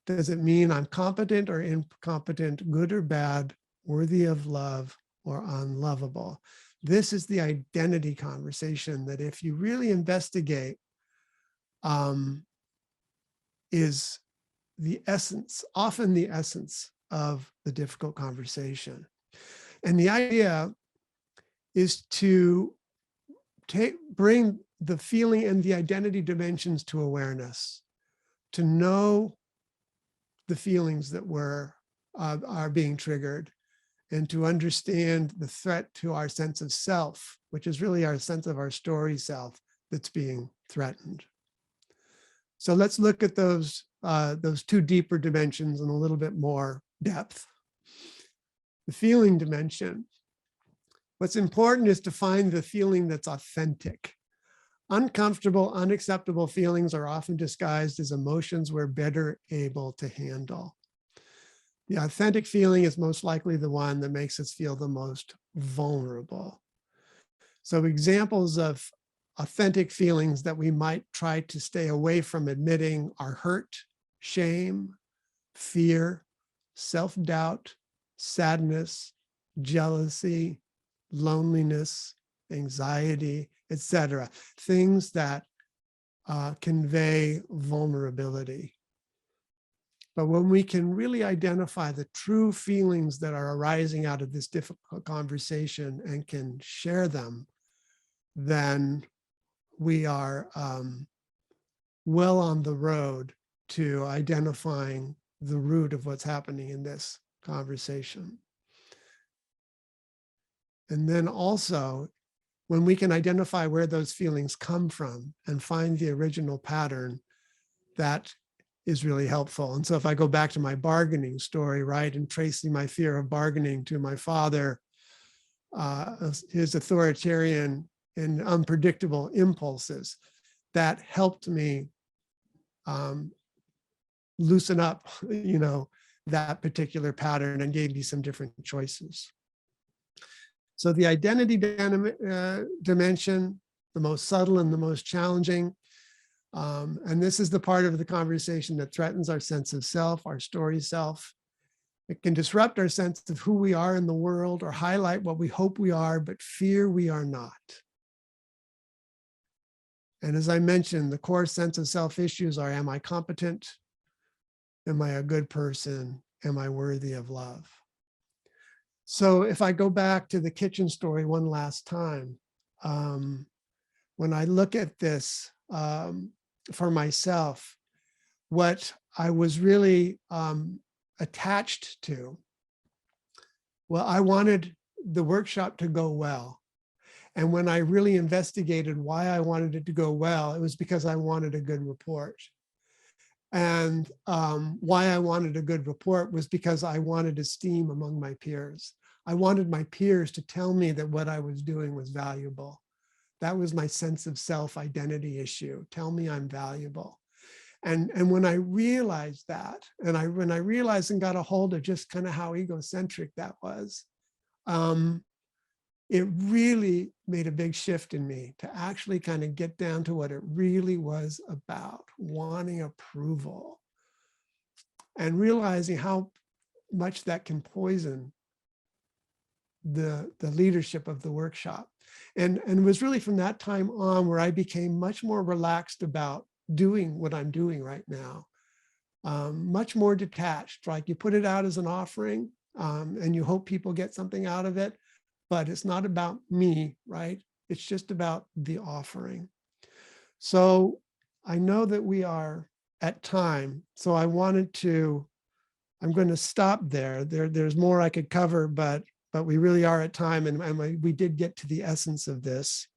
Speaker 1: Does it mean I'm competent or incompetent, good or bad, worthy of love or unlovable? This is the identity conversation that, if you really investigate, is the essence, often the essence of the difficult conversation. And the idea is to bring the feeling and the identity dimensions to awareness, to know the feelings that are being triggered, and to understand the threat to our sense of self, which is really our sense of our story self that's being threatened. So let's look at those two deeper dimensions in a little bit more depth. The feeling dimension. What's important is to find the feeling that's authentic. Uncomfortable, unacceptable feelings are often disguised as emotions we're better able to handle. The authentic feeling is most likely the one that makes us feel the most vulnerable. So examples of authentic feelings that we might try to stay away from admitting are hurt, shame, fear, self-doubt, sadness, jealousy, loneliness, anxiety, etc. Things that convey vulnerability. But when we can really identify the true feelings that are arising out of this difficult conversation and can share them, then we are well on the road to identifying the root of what's happening in this conversation. And then also, when we can identify where those feelings come from and find the original pattern, that is really helpful. And so if I go back to my bargaining story, right, and tracing my fear of bargaining to my father, his authoritarian and unpredictable impulses, that helped me loosen up, that particular pattern and gave me some different choices. So the identity dimension, the most subtle and the most challenging, and this is the part of the conversation that threatens our sense of self, our story self. It can disrupt our sense of who we are in the world or highlight what we hope we are, but fear we are not. And as I mentioned, the core sense of self issues are, am I competent? Am I a good person? Am I worthy of love? So if I go back to the kitchen story one last time, when I look at this for myself, what I was really attached to, well, I wanted the workshop to go well. And when I really investigated why I wanted it to go well, it was because I wanted a good report. And why I wanted a good report was because I wanted esteem among my peers. I wanted my peers to tell me that what I was doing was valuable. That was my sense of self-identity issue. Tell me I'm valuable. And when I realized that, and when I realized and got a hold of just kind of how egocentric that was, it really made a big shift in me to actually kind of get down to what it really was about, wanting approval and realizing how much that can poison the leadership of the workshop. And it was really from that time on where I became much more relaxed about doing what I'm doing right now, much more detached. Like you put it out as an offering and you hope people get something out of it, but it's not about me, right? It's just about the offering. So I know that we are at time, so I'm going to stop there. There's more I could cover, but we really are at time, and we did get to the essence of this.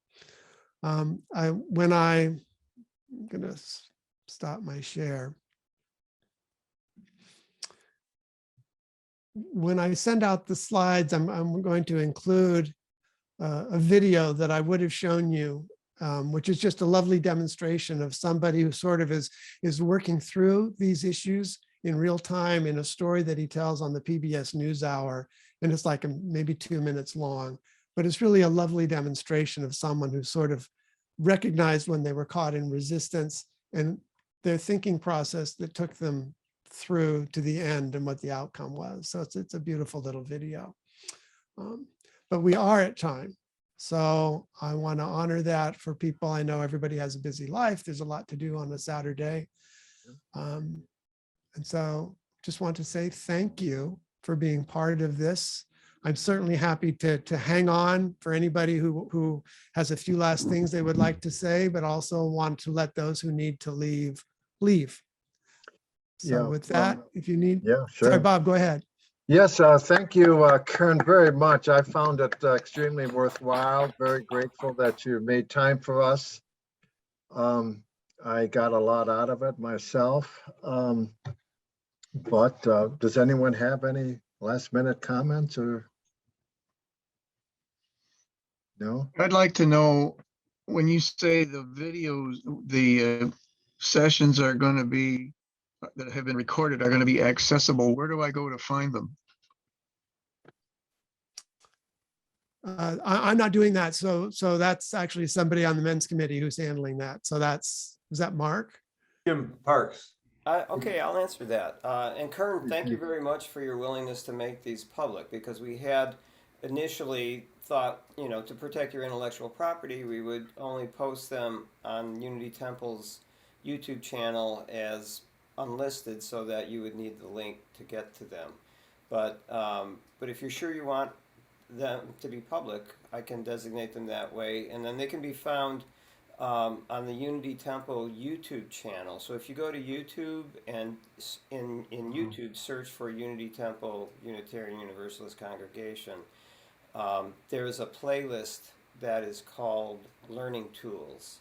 Speaker 1: I'm going to stop my share. When I send out the slides, I'm going to include a video that I would have shown you, which is just a lovely demonstration of somebody who sort of is working through these issues in real time in a story that he tells on the PBS NewsHour. And it's like maybe 2 minutes long, but it's really a lovely demonstration of someone who sort of recognized when they were caught in resistance and their thinking process that took them through to the end and what the outcome was. So it's a beautiful little video. But we are at time. So I want to honor that for people. I know everybody has a busy life. There's a lot to do on a Saturday. And so just want to say thank you for being part of this. I'm certainly happy to hang on for anybody who has a few last things they would like to say, but also want to let those who need to leave.
Speaker 4: Yeah,
Speaker 1: So with that, if you need,
Speaker 4: Yeah,
Speaker 1: sorry,
Speaker 4: sure.
Speaker 1: Bob, go ahead.
Speaker 4: Yes, thank you, Kern, very much. I found it extremely worthwhile. Very grateful that you made time for us. I got a lot out of it myself. But does anyone have any last minute comments or? No?
Speaker 13: I'd like to know, when you say the videos, the sessions are going to be, that have been recorded are going to be accessible, where do I go to find them?
Speaker 1: I'm not doing that. So that's actually somebody on the men's committee who's handling that. So is that Mark?
Speaker 2: Jim Parks.
Speaker 10: Okay, I'll answer that. And Kern, thank you very much for your willingness to make these public, because we had initially thought, to protect your intellectual property, we would only post them on Unity Temple's YouTube channel as unlisted, so that you would need the link to get to them. But if you're sure you want them to be public, I can designate them that way, and then they can be found on the Unity Temple YouTube channel. So if you go to YouTube and in YouTube search for Unity Temple Unitarian Universalist Congregation, there is a playlist that is called Learning Tools,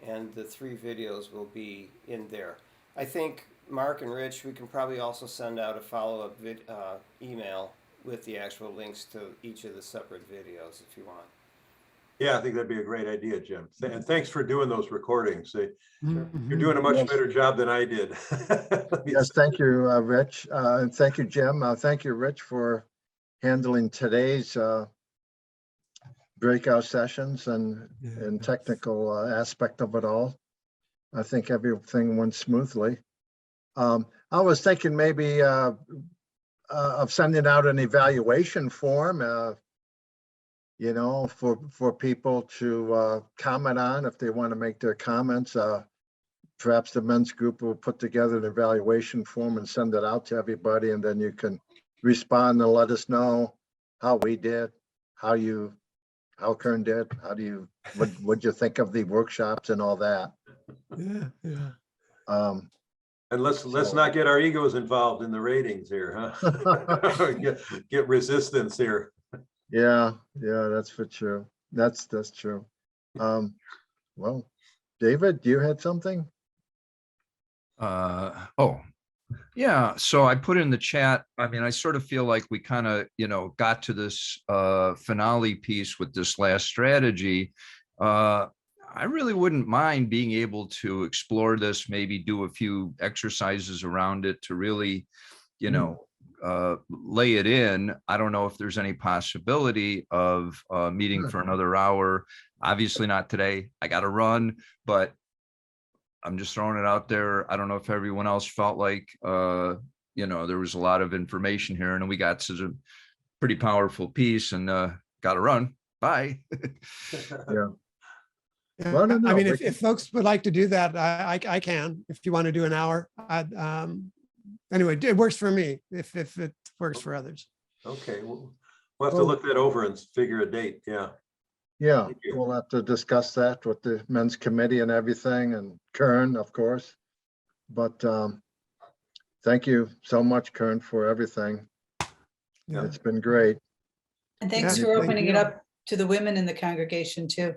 Speaker 10: and the 3 videos will be in there. I think Mark and Rich, we can probably also send out a follow-up email with the actual links to each of the separate videos if you want.
Speaker 2: Yeah, I think that'd be a great idea, Jim. And thanks for doing those recordings.
Speaker 1: Mhm.
Speaker 2: You're doing a much
Speaker 4: Yes.
Speaker 2: better job than I did.
Speaker 4: Yes, thank you, Rich. And thank you, Jim. Thank you, Rich, for handling today's breakout sessions and technical aspect of it all. I think everything went smoothly. I was thinking maybe of sending out an evaluation form, for people to comment on if they want to make their comments. Perhaps the men's group will put together an evaluation form and send it out to everybody, and then you can respond and let us know how we did, how Kern did, what'd you think of the workshops and all that.
Speaker 1: Yeah.
Speaker 2: And let's not get our egos involved in the ratings here, huh? Get resistance here.
Speaker 4: Yeah, that's for true. That's true. Well, David, you had something?
Speaker 8: Yeah, so I put in the chat, I sort of feel like we kind of, got to this finale piece with this last strategy. I really wouldn't mind being able to explore this, maybe do a few exercises around it to really, lay it in. I don't know if there's any possibility of meeting for another hour. Obviously not today. I got to run, but I'm just throwing it out there. I don't know if everyone else felt like, there was a lot of information here, and we got to a pretty powerful piece, and got to run. Bye.
Speaker 4: Yeah.
Speaker 1: Well, no, if folks would like to do that, I can, if you want to do an hour. Anyway, it works for me if it works for others.
Speaker 2: Okay, we'll have to look that over and figure a date. Yeah.
Speaker 4: Yeah, we'll have to discuss that with the men's committee and everything, and Kern, of course. But thank you so much, Kern, for everything.
Speaker 1: Yeah.
Speaker 4: It's been great.
Speaker 14: And thanks
Speaker 1: Yeah,
Speaker 14: for
Speaker 1: thank
Speaker 14: opening
Speaker 1: you.
Speaker 14: it up to the women in the congregation too.